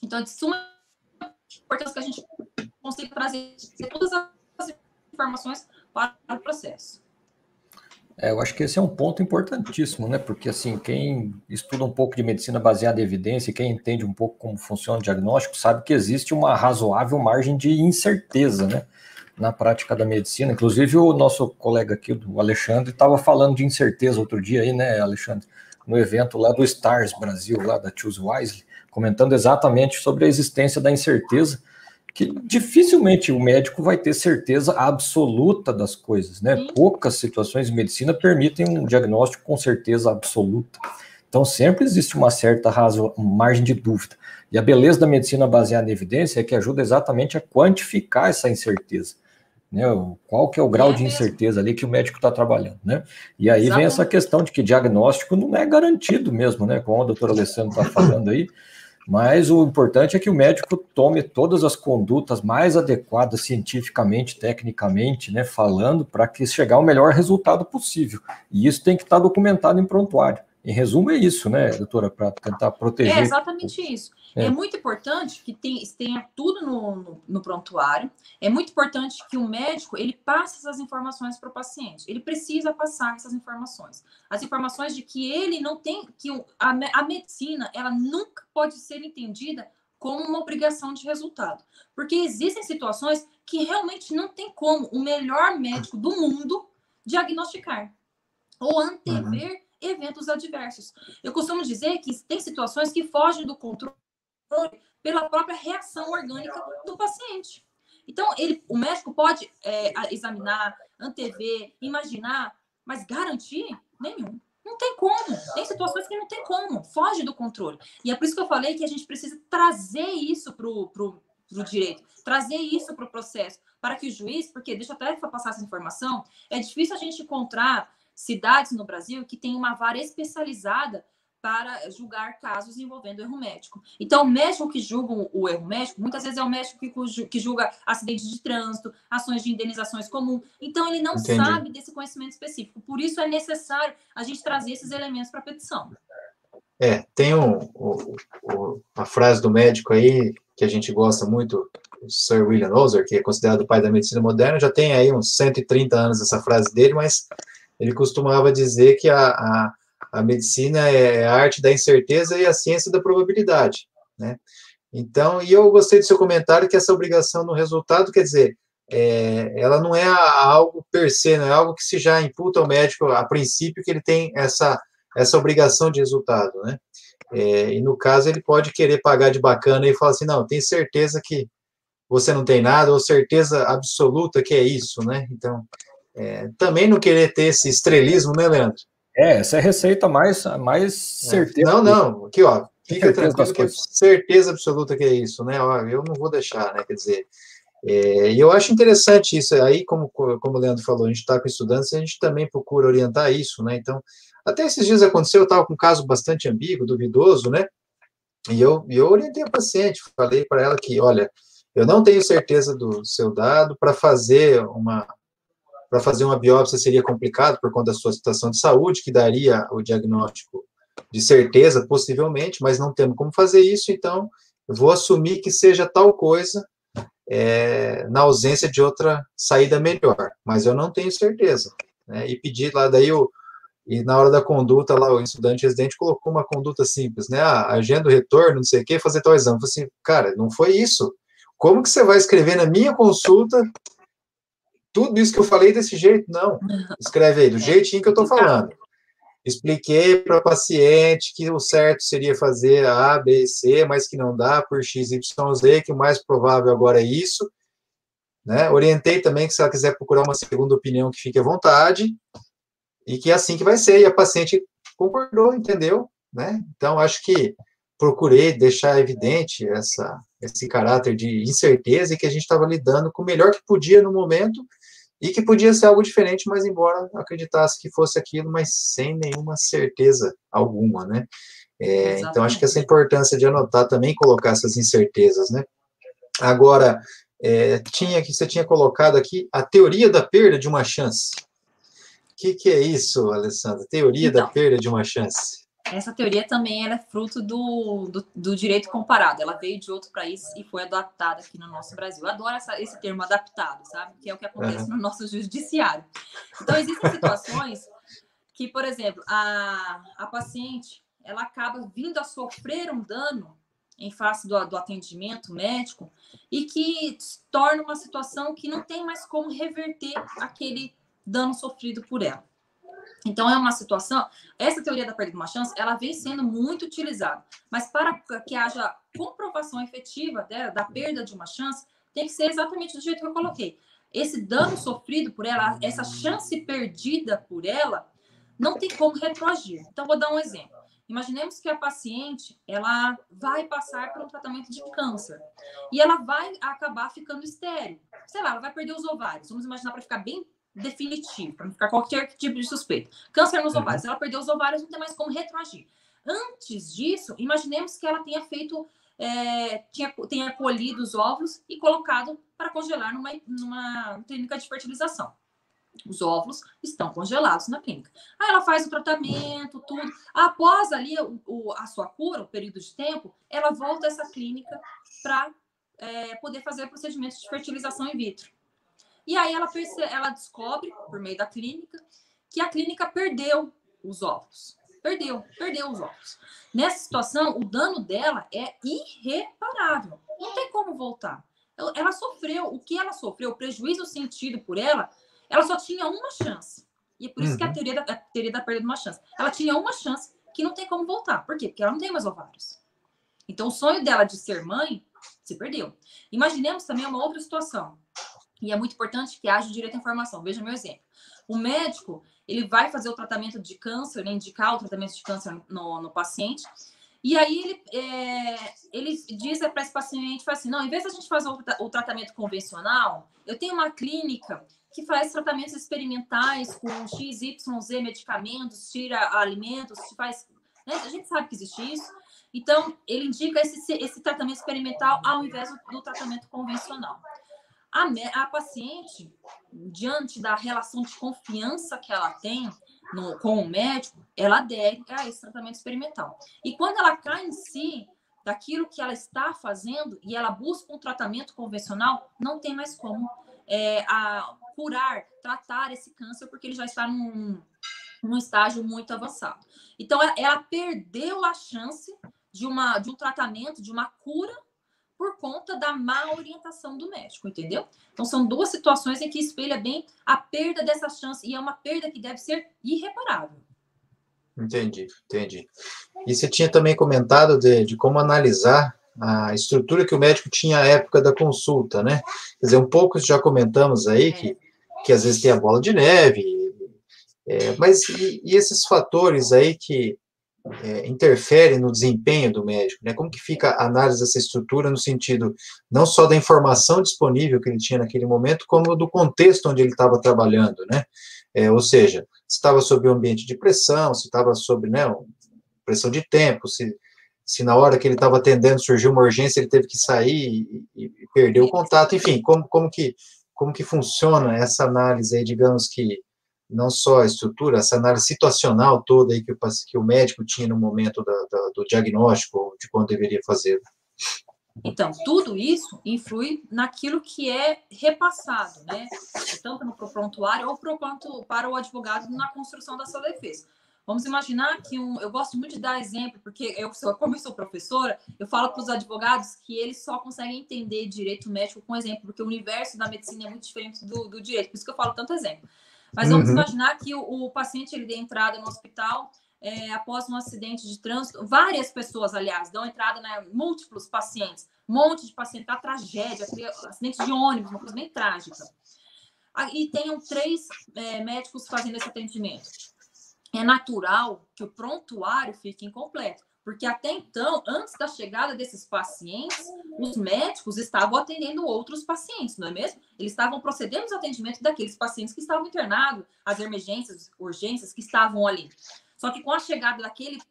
Então, é de suma importância que a gente consiga trazer todas as informações para o processo. Eu acho que esse é um ponto importantíssimo, né? Porque, assim, quem estuda um pouco de medicina baseada em evidência, quem entende um pouco como funciona o diagnóstico, sabe que existe uma razoável margem de incerteza, né? Na prática da medicina. Inclusive, o nosso colega aqui, o Alexandre, estava falando de incerteza outro dia aí, né, Alexandre? No evento lá do STARS Brasil, lá da Choose Wisely, comentando exatamente sobre a existência da incerteza, que dificilmente o médico vai ter certeza absoluta das coisas, né? Poucas situações de medicina permitem um diagnóstico com certeza absoluta. Então, sempre existe uma certa margem de dúvida. E a beleza da medicina baseada em evidência é que ajuda exatamente a quantificar essa incerteza, né? Qual que é o grau de incerteza ali que o médico está trabalhando, né? E aí vem essa questão de que diagnóstico não é garantido mesmo, né? Como o doutor Alessandro está falando aí. Mas o importante é que o médico tome todas as condutas mais adequadas cientificamente, tecnicamente, né, falando, para que chegar ao melhor resultado possível. E isso tem que estar documentado em prontuário. Em resumo, é isso, né, doutora, para tentar proteger. É exatamente isso. É muito importante que tenha tudo no prontuário. É muito importante que o médico ele passe essas informações para o paciente. Ele precisa passar essas informações. As informações de que ele não tem, que a medicina ela nunca pode ser entendida como uma obrigação de resultado. Porque existem situações que realmente não tem como o melhor médico do mundo diagnosticar ou antever eventos adversos. Eu costumo dizer que tem situações que fogem do controle pela própria reação orgânica do paciente. Então, o médico pode examinar, antever, imaginar, mas garantir? Nenhum. Não tem como. Tem situações que não tem como. Foge do controle. E é por isso que eu falei que a gente precisa trazer isso para o direito, trazer isso para o processo, para que o juiz, porque deixa eu até passar essa informação, é difícil a gente encontrar cidades no Brasil que tem uma vara especializada para julgar casos envolvendo erro médico. Então, o médico que julga o erro médico, muitas vezes é o médico que julga acidentes de trânsito, ações de indenizações comuns. Então, ele não sabe desse conhecimento específico. Por isso, é necessário a gente trazer esses elementos para a petição. Tem a frase do médico aí, que a gente gosta muito, o Sir William Ozer, que é considerado o pai da medicina moderna, já tem aí uns 130 anos essa frase dele, mas ele costumava dizer que a medicina é a arte da incerteza e a ciência da probabilidade, né? Então, e eu gostei do seu comentário que essa obrigação no resultado, quer dizer, ela não é algo per se, não é algo que se já imputa ao médico a princípio que ele tem essa obrigação de resultado, né? E no caso ele pode querer pagar de bacana e falar assim, não, tem certeza que você não tem nada, ou certeza absoluta que é isso, né? Então, também não querer ter esse estrelismo, né, Leandro? Essa é a receita mais certeza. Não, aqui, ó, fica tranquilo que é certeza absoluta que é isso, né? Ó, eu não vou deixar, né? Quer dizer, e eu acho interessante isso aí, como o Leandro falou, a gente está com estudantes, a gente também procura orientar isso, né? Então, até esses dias aconteceu, eu estava com um caso bastante ambíguo, duvidoso, né? E eu orientei a paciente, falei para ela que, olha, eu não tenho certeza do seu dado, para fazer uma biópsia seria complicado por conta da sua situação de saúde, que daria o diagnóstico de certeza, possivelmente, mas não temos como fazer isso, então eu vou assumir que seja tal coisa na ausência de outra saída melhor, mas eu não tenho certeza, né? E pedi lá, e na hora da conduta, lá, o estudante residente colocou uma conduta simples, né? Agenda o retorno, não sei o quê, fazer tal exame. Eu falei assim, cara, não foi isso. Como que você vai escrever na minha consulta tudo isso que eu falei desse jeito? Não. Escreve aí, do jeitinho que eu estou falando. Expliquei para a paciente que o certo seria fazer A, B e C, mas que não dá por X, Y, Z, que o mais provável agora é isso. Né? Orientei também que se ela quiser procurar uma segunda opinião, que fique à vontade, e que é assim que vai ser. E a paciente concordou, entendeu? Né? Então, acho que procurei deixar evidente esse caráter de incerteza e que a gente estava lidando com o melhor que podia no momento e que podia ser algo diferente, mas embora acreditasse que fosse aquilo, mas sem nenhuma certeza alguma, né? Então, acho que essa importância de anotar também, colocar essas incertezas, né? Agora, você tinha colocado aqui a teoria da perda de uma chance. O que é isso, Alessandra? Teoria da perda de uma chance. Essa teoria também ela é fruto do direito comparado. Ela veio de outro país e foi adaptada aqui no nosso Brasil. Eu adoro esse termo adaptado, sabe? Que é o que acontece no nosso judiciário. Então, existem situações que, por exemplo, a paciente ela acaba vindo a sofrer um dano em face do atendimento médico e que torna uma situação que não tem mais como reverter aquele dano sofrido por ela. Então, é uma situação... Essa teoria da perda de uma chance, ela vem sendo muito utilizada. Mas para que haja comprovação efetiva da perda de uma chance, tem que ser exatamente do jeito que eu coloquei. Esse dano sofrido por ela, essa chance perdida por ela, não tem como retroagir. Então, vou dar um exemplo. Imaginemos que a paciente, ela vai passar por um tratamento de câncer. E ela vai acabar ficando estéril. Sei lá, ela vai perder os ovários. Vamos imaginar para ficar bem definitivo, para não ficar qualquer tipo de suspeita. Câncer nos ovários. Ela perdeu os ovários, não tem mais como retroagir. Antes disso, imaginemos que ela tenha feito, tenha colhido os óvulos e colocado para congelar numa clínica de fertilização. Os óvulos estão congelados na clínica. Aí ela faz o tratamento, tudo. Após ali a sua cura, o período de tempo, ela volta a essa clínica para poder fazer procedimentos de fertilização in vitro. E aí ela descobre, por meio da clínica, que a clínica perdeu os óvulos. Perdeu os óvulos. Nessa situação, o dano dela é irreparável. Não tem como voltar. Ela sofreu, o que ela sofreu, o prejuízo sentido por ela só tinha uma chance. E é por isso que a teoria da perda de uma chance. Ela tinha uma chance que não tem como voltar. Por quê? Porque ela não tem mais ovários. Então, o sonho dela de ser mãe se perdeu. Imaginemos também uma outra situação. E é muito importante que haja o direito à informação. Veja meu exemplo. O médico, ele vai fazer o tratamento de câncer, indicar o tratamento de câncer no paciente. E aí ele diz para esse paciente, fala assim, não, em vez de a gente fazer o tratamento convencional, eu tenho uma clínica que faz tratamentos experimentais com XYZ medicamentos, tira alimentos, faz né? A gente sabe que existe isso. Então, ele indica esse tratamento experimental ao invés do tratamento convencional. A paciente, diante da relação de confiança que ela tem com o médico, ela adere a esse tratamento experimental. E quando ela cai em si daquilo que ela está fazendo e ela busca um tratamento convencional, não tem mais como curar, tratar esse câncer, porque ele já está num estágio muito avançado. Então, ela perdeu a chance de um tratamento, de uma cura, por conta da má orientação do médico, entendeu? Então, são duas situações em que espelha bem a perda dessa chance, e é uma perda que deve ser irreparável. Entendi. E você tinha também comentado de como analisar a estrutura que o médico tinha à época da consulta, né? Quer dizer, um pouco já comentamos aí que às vezes tem a bola de neve, mas e esses fatores aí que interferem no desempenho do médico, né? Como que fica a análise dessa estrutura no sentido não só da informação disponível que ele tinha naquele momento, como do contexto onde ele estava trabalhando, né? Ou seja, se estava sob um ambiente de pressão, se estava sob, né, pressão de tempo, se na hora que ele estava atendendo surgiu uma urgência, ele teve que sair e perdeu o contato, enfim, como que funciona essa análise aí, digamos que não só a estrutura, essa análise situacional toda aí que o médico tinha no momento do diagnóstico, de quando deveria fazer. Então, tudo isso influi naquilo que é repassado, né? Tanto no prontuário ou quanto para o advogado na construção da sua defesa. Vamos imaginar que eu gosto muito de dar exemplo, porque como eu sou professora, eu falo para os advogados que eles só conseguem entender direito médico com exemplo, porque o universo da medicina é muito diferente do direito, por isso que eu falo tanto exemplo. Mas vamos imaginar que o paciente ele dê entrada no hospital após um acidente de trânsito. Várias pessoas, aliás, dão entrada, né, múltiplos pacientes. Um monte de paciente, tá tragédia, acidente de ônibus, uma coisa bem trágica. E tenham 3 médicos fazendo esse atendimento. É natural que o prontuário fique incompleto. Porque até então, antes da chegada desses pacientes, os médicos estavam atendendo outros pacientes, não é mesmo? Eles estavam procedendo aos atendimentos daqueles pacientes que estavam internados, as emergências, urgências que estavam ali. Só que com a chegada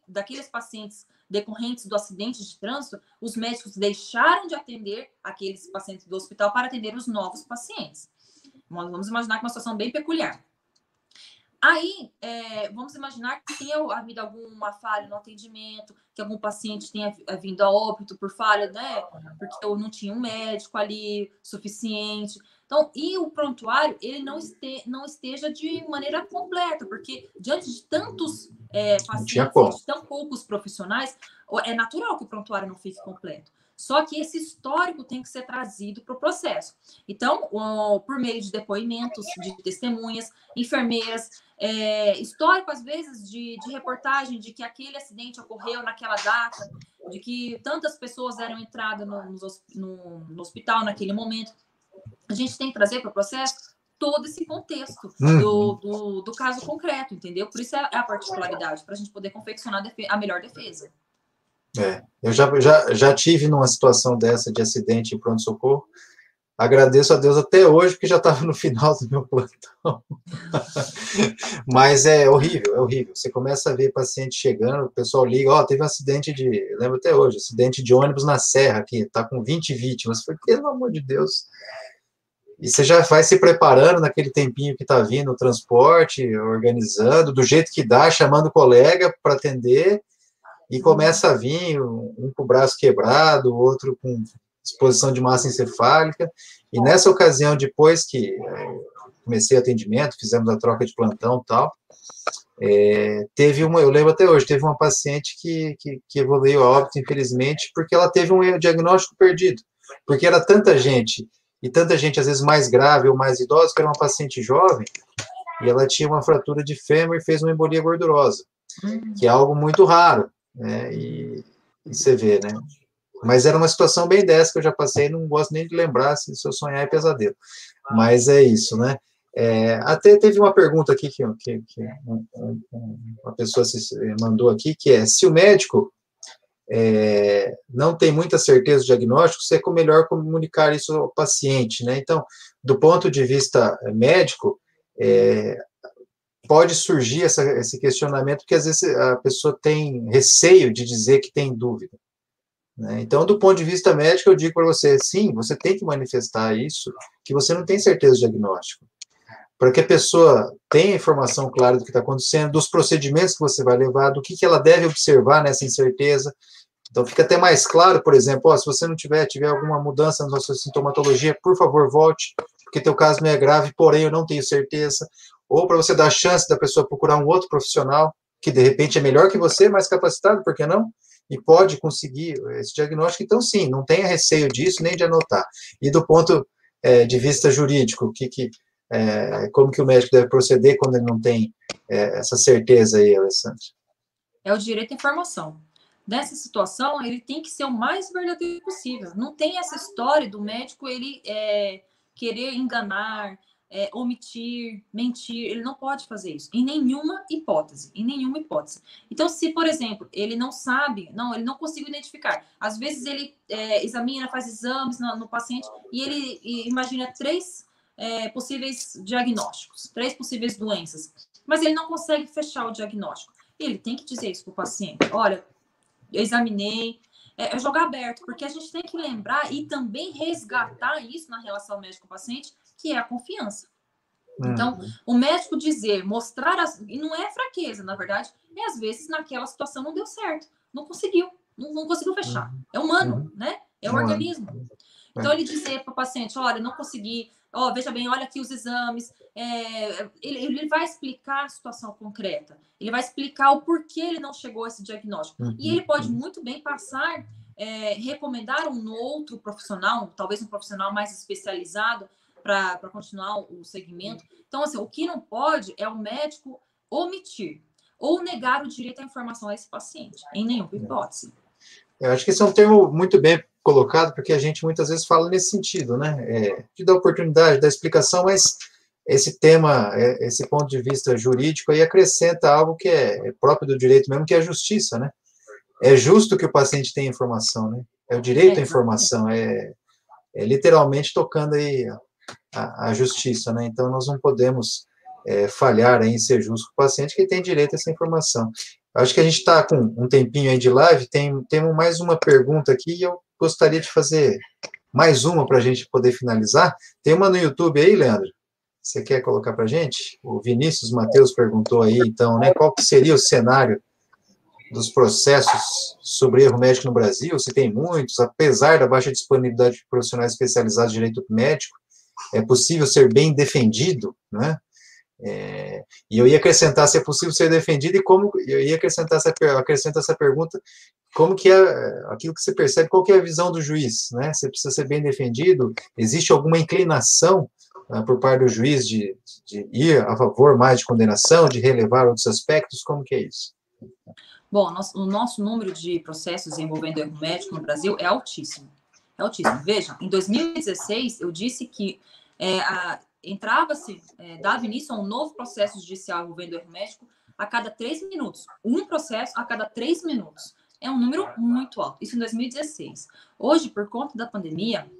daqueles pacientes decorrentes do acidente de trânsito, os médicos deixaram de atender aqueles pacientes do hospital para atender os novos pacientes. Vamos imaginar que é uma situação bem peculiar. Aí, vamos imaginar que tenha havido alguma falha no atendimento, que algum paciente tenha vindo a óbito por falha, né? Porque eu não tinha um médico ali suficiente. Então, e o prontuário, ele não esteja de maneira completa, porque diante de tantos pacientes, de tão poucos profissionais, é natural que o prontuário não fique completo. Só que esse histórico tem que ser trazido para o processo. Então, por meio de depoimentos de testemunhas, enfermeiras, histórico, às vezes, de reportagem de que aquele acidente ocorreu naquela data, de que tantas pessoas eram entradas no hospital naquele momento. A gente tem que trazer para o processo todo esse contexto do caso concreto, entendeu? Por isso é a particularidade, para a gente poder confeccionar a melhor defesa. Eu já tive numa situação dessa de acidente em pronto-socorro. Agradeço a Deus até hoje, porque já estava no final do meu plantão. Mas é horrível. Você começa a ver paciente chegando, o pessoal liga, teve um acidente eu lembro até hoje, acidente de ônibus na Serra, aqui, está com 20 vítimas. Eu falei, pelo amor de Deus. E você já vai se preparando naquele tempinho que está vindo o transporte, organizando, do jeito que dá, chamando o colega para atender, e começa a vir um com o braço quebrado, o outro com exposição de massa encefálica, e nessa ocasião, depois que comecei o atendimento, fizemos a troca de plantão e tal, eu lembro até hoje, teve uma paciente que evoluiu a óbito, infelizmente, porque ela teve um diagnóstico perdido, porque era tanta gente, e tanta gente, às vezes, mais grave ou mais idosa, que era uma paciente jovem, e ela tinha uma fratura de fêmur e fez uma embolia gordurosa, que é algo muito raro, né, e você vê, né, mas era uma situação bem dessa que eu já passei, não gosto nem de lembrar, se eu sonhar é pesadelo, mas é isso, né. Até teve uma pergunta aqui que uma pessoa mandou aqui, que é, se o médico não tem muita certeza do diagnóstico, é melhor comunicar isso ao paciente, né? Então, do ponto de vista médico, pode surgir esse questionamento, porque às vezes a pessoa tem receio de dizer que tem dúvida, né? Então, do ponto de vista médico, eu digo para você, sim, você tem que manifestar isso, que você não tem certeza do diagnóstico, para que a pessoa tenha informação clara do que está acontecendo, dos procedimentos que você vai levar, do que ela deve observar nessa incerteza. Então, fica até mais claro, por exemplo, se você não tiver alguma mudança na sua sintomatologia, por favor, volte, porque teu caso não é grave, porém eu não tenho certeza. Ou para você dar a chance da pessoa procurar um outro profissional, que de repente é melhor que você, mais capacitado, por que não? E pode conseguir esse diagnóstico. Então, sim, não tenha receio disso, nem de anotar. E do ponto de vista jurídico, como que o médico deve proceder quando ele não tem essa certeza aí, Alessandra? É o direito à informação. Nessa situação, ele tem que ser o mais verdadeiro possível. Não tem essa história do médico ele querer enganar, omitir, mentir. Ele não pode fazer isso, em nenhuma hipótese. Então, se, por exemplo, ele não sabe, ele não conseguiu identificar. Às vezes, ele examina, faz exames no paciente e ele imagina 3 possíveis diagnósticos, 3 possíveis doenças, mas ele não consegue fechar o diagnóstico. Ele tem que dizer isso para o paciente. Olha, eu examinei, jogar aberto, porque a gente tem que lembrar e também resgatar isso na relação médico-paciente, que é a confiança. Então, o médico dizer, mostrar, e não é fraqueza, na verdade, às vezes naquela situação não deu certo, não conseguiu fechar. É humano, né? É o organismo. Então, ele dizer para o paciente, olha, não consegui, veja bem, olha aqui os exames, ele vai explicar a situação concreta, ele vai explicar o porquê ele não chegou a esse diagnóstico. E ele pode muito bem passar, recomendar um outro profissional, talvez um profissional mais especializado, para continuar o segmento. Então, assim, o que não pode é o médico omitir ou negar o direito à informação a esse paciente, em nenhuma hipótese. Eu acho que esse é um termo muito bem colocado, porque a gente muitas vezes fala nesse sentido, né? De dar oportunidade, da explicação, mas esse tema, esse ponto de vista jurídico aí acrescenta algo que é próprio do direito mesmo, que é a justiça, né? É justo que o paciente tenha informação, né? É o direito à informação, é literalmente tocando aí a justiça, né? Então, nós não podemos falhar em ser justo com o paciente que tem direito a essa informação. Acho que a gente está com um tempinho aí de live, temos mais uma pergunta aqui e eu gostaria de fazer mais uma para a gente poder finalizar. Tem uma no YouTube aí, Leandro? Você quer colocar para a gente? O Vinícius Matheus perguntou aí, então, né, qual que seria o cenário dos processos sobre erro médico no Brasil? Se tem muitos, apesar da baixa disponibilidade de profissionais especializados em direito médico, é possível ser bem defendido, né? E eu ia acrescentar se é possível ser defendido e como eu ia acrescentar essa pergunta, como que é aquilo que você percebe, qual que é a visão do juiz, né? Você precisa ser bem defendido, existe alguma inclinação por parte do juiz de ir a favor mais de condenação, de relevar outros aspectos, como que é isso? Bom, o nosso número de processos envolvendo erro médico no Brasil é altíssimo. É altíssimo. Veja, em 2016, eu disse que entrava-se, dava início a um novo processo judicial envolvendo erro médico a cada 3 minutos. Um processo a cada 3 minutos. É um número muito alto. Isso em 2016. Hoje, por conta da pandemia,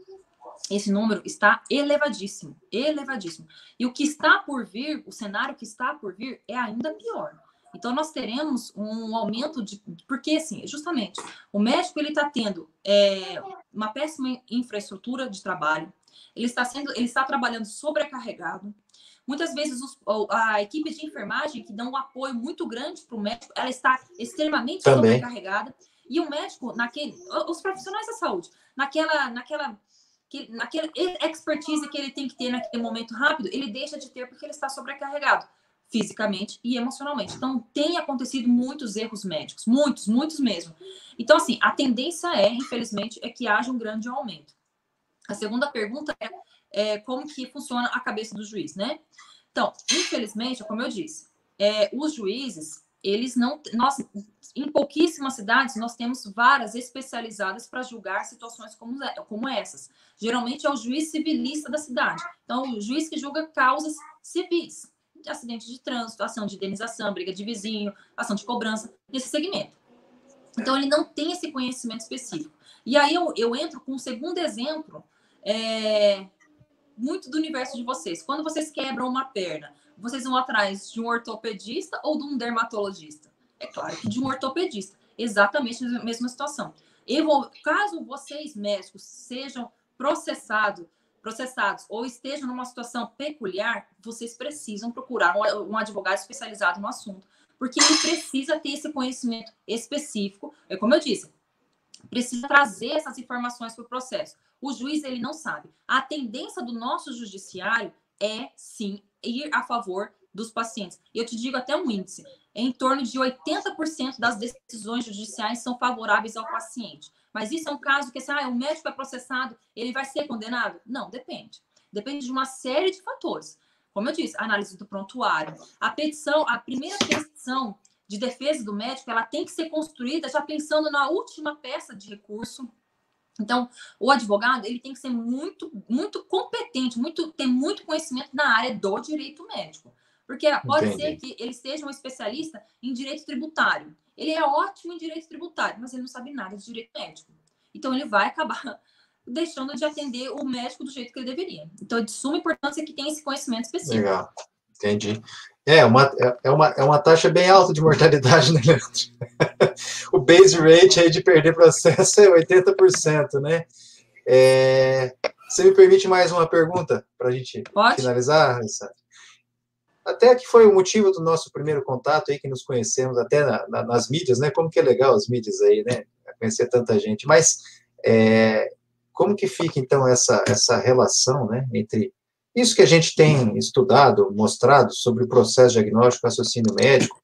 esse número está elevadíssimo. Elevadíssimo. E o que está por vir, o cenário que está por vir é ainda pior. Então, nós teremos um aumento de... Porque, assim, justamente, o médico ele está tendo uma péssima infraestrutura de trabalho, ele está trabalhando sobrecarregado. Muitas vezes, a equipe de enfermagem, que dá um apoio muito grande para o médico, ela está extremamente sobrecarregada. E o médico, os profissionais da saúde, naquela expertise que ele tem que ter naquele momento rápido, ele deixa de ter porque ele está sobrecarregado, fisicamente e emocionalmente. Então, tem acontecido muitos erros médicos, muitos mesmo. Então, assim, a tendência infelizmente, que haja um grande aumento. A segunda pergunta é como que funciona a cabeça do juiz, né? Então, infelizmente, como eu disse, os juízes, em pouquíssimas cidades, nós temos varas especializadas para julgar situações como essas. Geralmente, é o juiz civilista da cidade. Então, o juiz que julga causas civis, acidente de trânsito, ação de indenização, briga de vizinho, ação de cobrança, nesse segmento. Então, ele não tem esse conhecimento específico. E aí, eu entro com um segundo exemplo, muito do universo de vocês. Quando vocês quebram uma perna, vocês vão atrás de um ortopedista ou de um dermatologista? É claro que de um ortopedista. Exatamente a mesma situação. Caso vocês, médicos, sejam processados ou estejam numa situação peculiar, vocês precisam procurar um advogado especializado no assunto, porque ele precisa ter esse conhecimento específico. É como eu disse, precisa trazer essas informações para o processo. O juiz, ele não sabe. A tendência do nosso judiciário é, sim, ir a favor dos pacientes. E eu te digo até um índice. Em torno de 80% das decisões judiciais são favoráveis ao paciente. Mas isso é um caso que, o médico é processado, ele vai ser condenado? Não, depende. Depende de uma série de fatores. Como eu disse, a análise do prontuário. A primeira petição de defesa do médico, ela tem que ser construída já pensando na última peça de recurso. Então, o advogado, ele tem que ser muito, muito competente, ter muito conhecimento na área do direito médico. Porque pode ser que ele seja um especialista em direito tributário. Ele é ótimo em direito tributário, mas ele não sabe nada de direito médico. Então, ele vai acabar deixando de atender o médico do jeito que ele deveria. Então, é de suma importância que tenha esse conhecimento específico. Legal, entendi. É uma taxa bem alta de mortalidade, né, Leandro? O base rate aí de perder processo é 80%, né? Você me permite mais uma pergunta para a gente finalizar, Alessandra? Até que foi o motivo do nosso primeiro contato aí, que nos conhecemos até nas mídias, né? Como que é legal as mídias aí, né? Conhecer tanta gente. Mas como que fica, então, essa relação, né? Entre isso que a gente tem estudado, mostrado sobre o processo diagnóstico, raciocínio médico,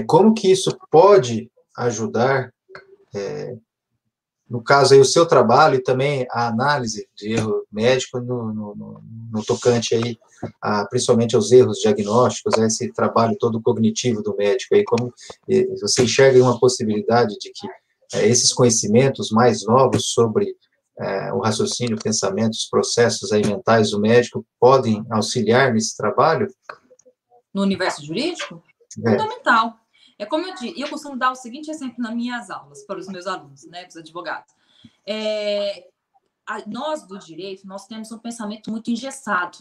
como que isso pode ajudar, no caso aí, o seu trabalho e também a análise de erro médico no tocante aí, principalmente aos erros diagnósticos, esse trabalho todo cognitivo do médico aí, como você enxerga aí uma possibilidade de que esses conhecimentos mais novos sobre o raciocínio, pensamentos, processos aí mentais do médico podem auxiliar nesse trabalho? No universo jurídico? Fundamental. É como eu digo, eu costumo dar o seguinte exemplo nas minhas aulas para os meus alunos, né, os advogados. Nós, do direito, nós temos um pensamento muito engessado,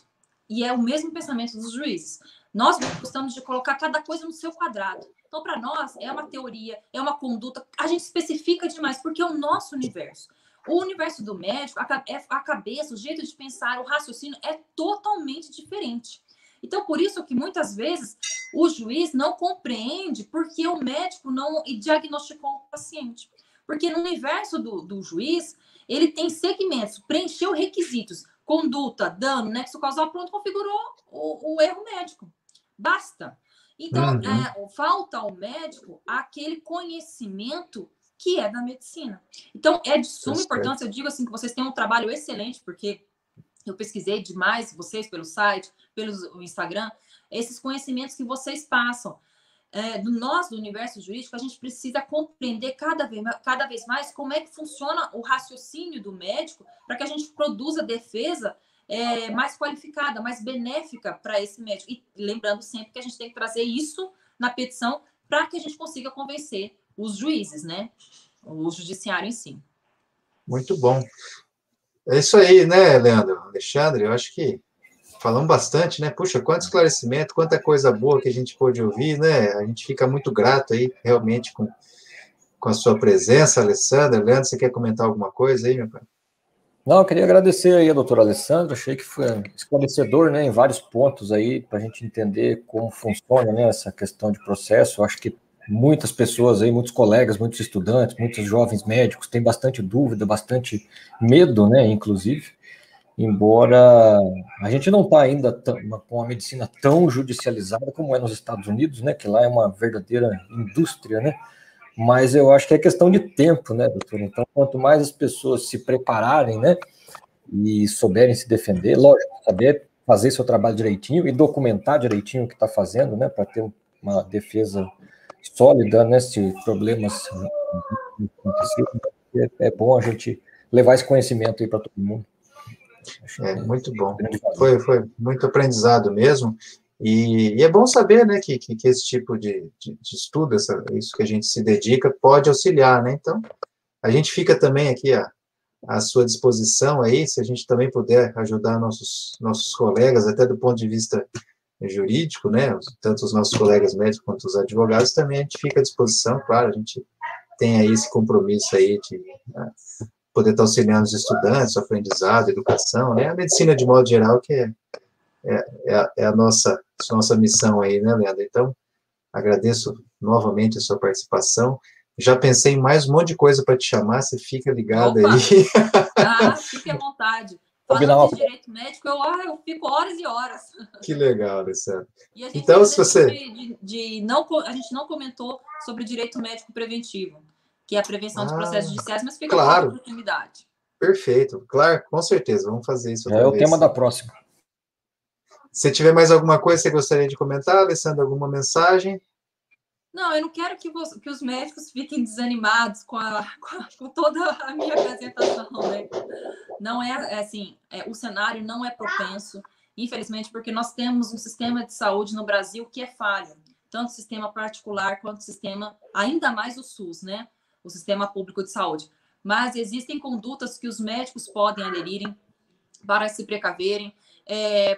e é o mesmo pensamento dos juízes. Nós gostamos de colocar cada coisa no seu quadrado. Então, para nós, é uma teoria, é uma conduta, a gente especifica demais, porque é o nosso universo. O universo do médico, a cabeça, o jeito de pensar, o raciocínio é totalmente diferente. Então, por isso que muitas vezes o juiz não compreende porque o médico não diagnosticou o paciente. Porque no universo do juiz, ele tem segmentos, preencheu requisitos, conduta, dano, nexo causal, pronto, configurou o erro médico. Basta. Então, falta ao médico aquele conhecimento que é da medicina. Então, é de suma importância, eu digo assim, que vocês têm um trabalho excelente, porque eu pesquisei demais vocês pelo site, pelo Instagram, esses conhecimentos que vocês passam. Nós, do universo jurídico, a gente precisa compreender cada vez mais como é que funciona o raciocínio do médico para que a gente produza defesa mais qualificada, mais benéfica para esse médico. E lembrando sempre que a gente tem que trazer isso na petição para que a gente consiga convencer os juízes, né? O judiciário em si. Muito bom. É isso aí, né, Leandro? Alexandre, eu acho que falamos bastante, né? Puxa, quanto esclarecimento, quanta coisa boa que a gente pôde ouvir, né? A gente fica muito grato aí, realmente, com a sua presença, Alessandra. Leandro, você quer comentar alguma coisa aí, meu pai? Não, eu queria agradecer aí a doutora Alessandra, achei que foi esclarecedor, né, em vários pontos aí, para a gente entender como funciona, né, essa questão de processo. Eu acho que muitas pessoas aí, muitos colegas, muitos estudantes, muitos jovens médicos têm bastante dúvida, bastante medo, né, inclusive, embora a gente não está ainda com a medicina tão judicializada como é nos Estados Unidos, né, que lá é uma verdadeira indústria, né, mas eu acho que é questão de tempo, né, doutor? Então, quanto mais as pessoas se prepararem, né, e souberem se defender, lógico, saber fazer seu trabalho direitinho e documentar direitinho o que está fazendo, né, para ter uma defesa sólida, né, se problemas acontecerem, é bom a gente levar esse conhecimento aí para todo mundo. Muito bom. Foi muito aprendizado mesmo. E é bom saber, né, que esse tipo de estudo, isso que a gente se dedica, pode auxiliar, né? Então, a gente fica também aqui à sua disposição aí, se a gente também puder ajudar nossos colegas, até do ponto de vista jurídico, né, tanto os nossos colegas médicos quanto os advogados, também a gente fica à disposição, claro, a gente tem aí esse compromisso aí de poder estar auxiliando os estudantes, o aprendizado, a educação, né, a medicina de modo geral, que é a nossa missão aí, né, Leandro? Então, agradeço novamente a sua participação. Já pensei em mais um monte de coisa para te chamar, você fica ligado aí. Fique à vontade. Falando de direito médico, eu fico horas e horas. Que legal, Alessandro. E a gente então, se você... a gente não comentou sobre direito médico preventivo, que é a prevenção de processos judiciais, mas fica claro. com oportunidade. Perfeito, claro, com certeza, vamos fazer isso. É o tema da próxima. Se tiver mais alguma coisa que você gostaria de comentar, Alessandro, alguma mensagem? Não, eu não quero que os médicos fiquem desanimados com toda a minha apresentação, né? Não assim, o cenário não é propenso, infelizmente, porque nós temos um sistema de saúde no Brasil que é falho, tanto o sistema particular quanto o sistema, ainda mais o SUS, né? O sistema público de saúde. Mas existem condutas que os médicos podem aderirem para se precaverem,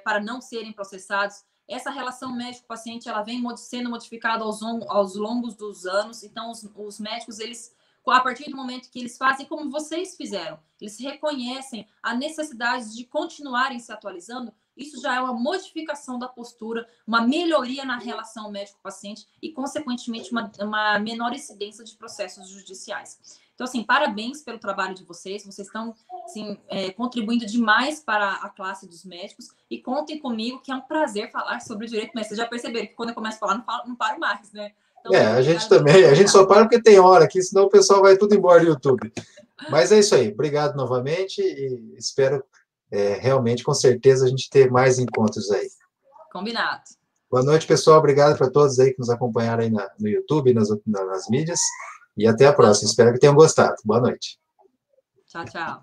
para não serem processados. Essa relação médico-paciente, ela vem sendo modificada aos longos dos anos. Então, os médicos, eles, a partir do momento que eles fazem como vocês fizeram, eles reconhecem a necessidade de continuarem se atualizando, isso já é uma modificação da postura, uma melhoria na relação médico-paciente e, consequentemente, uma menor incidência de processos judiciais. Então, assim, parabéns pelo trabalho de vocês. Vocês estão, assim, contribuindo demais para a classe dos médicos. E contem comigo, que é um prazer falar sobre o direito médico. Vocês já perceberam que quando eu começo a falar, não paro mais, né? Então, a gente também. A gente só para porque tem hora aqui, senão o pessoal vai tudo embora do YouTube. Mas é isso aí. Obrigado novamente e espero realmente, com certeza, a gente ter mais encontros aí. Combinado. Boa noite, pessoal. Obrigado para todos aí que nos acompanharam aí no YouTube, nas mídias. E até a próxima. Espero que tenham gostado. Boa noite. Tchau, tchau.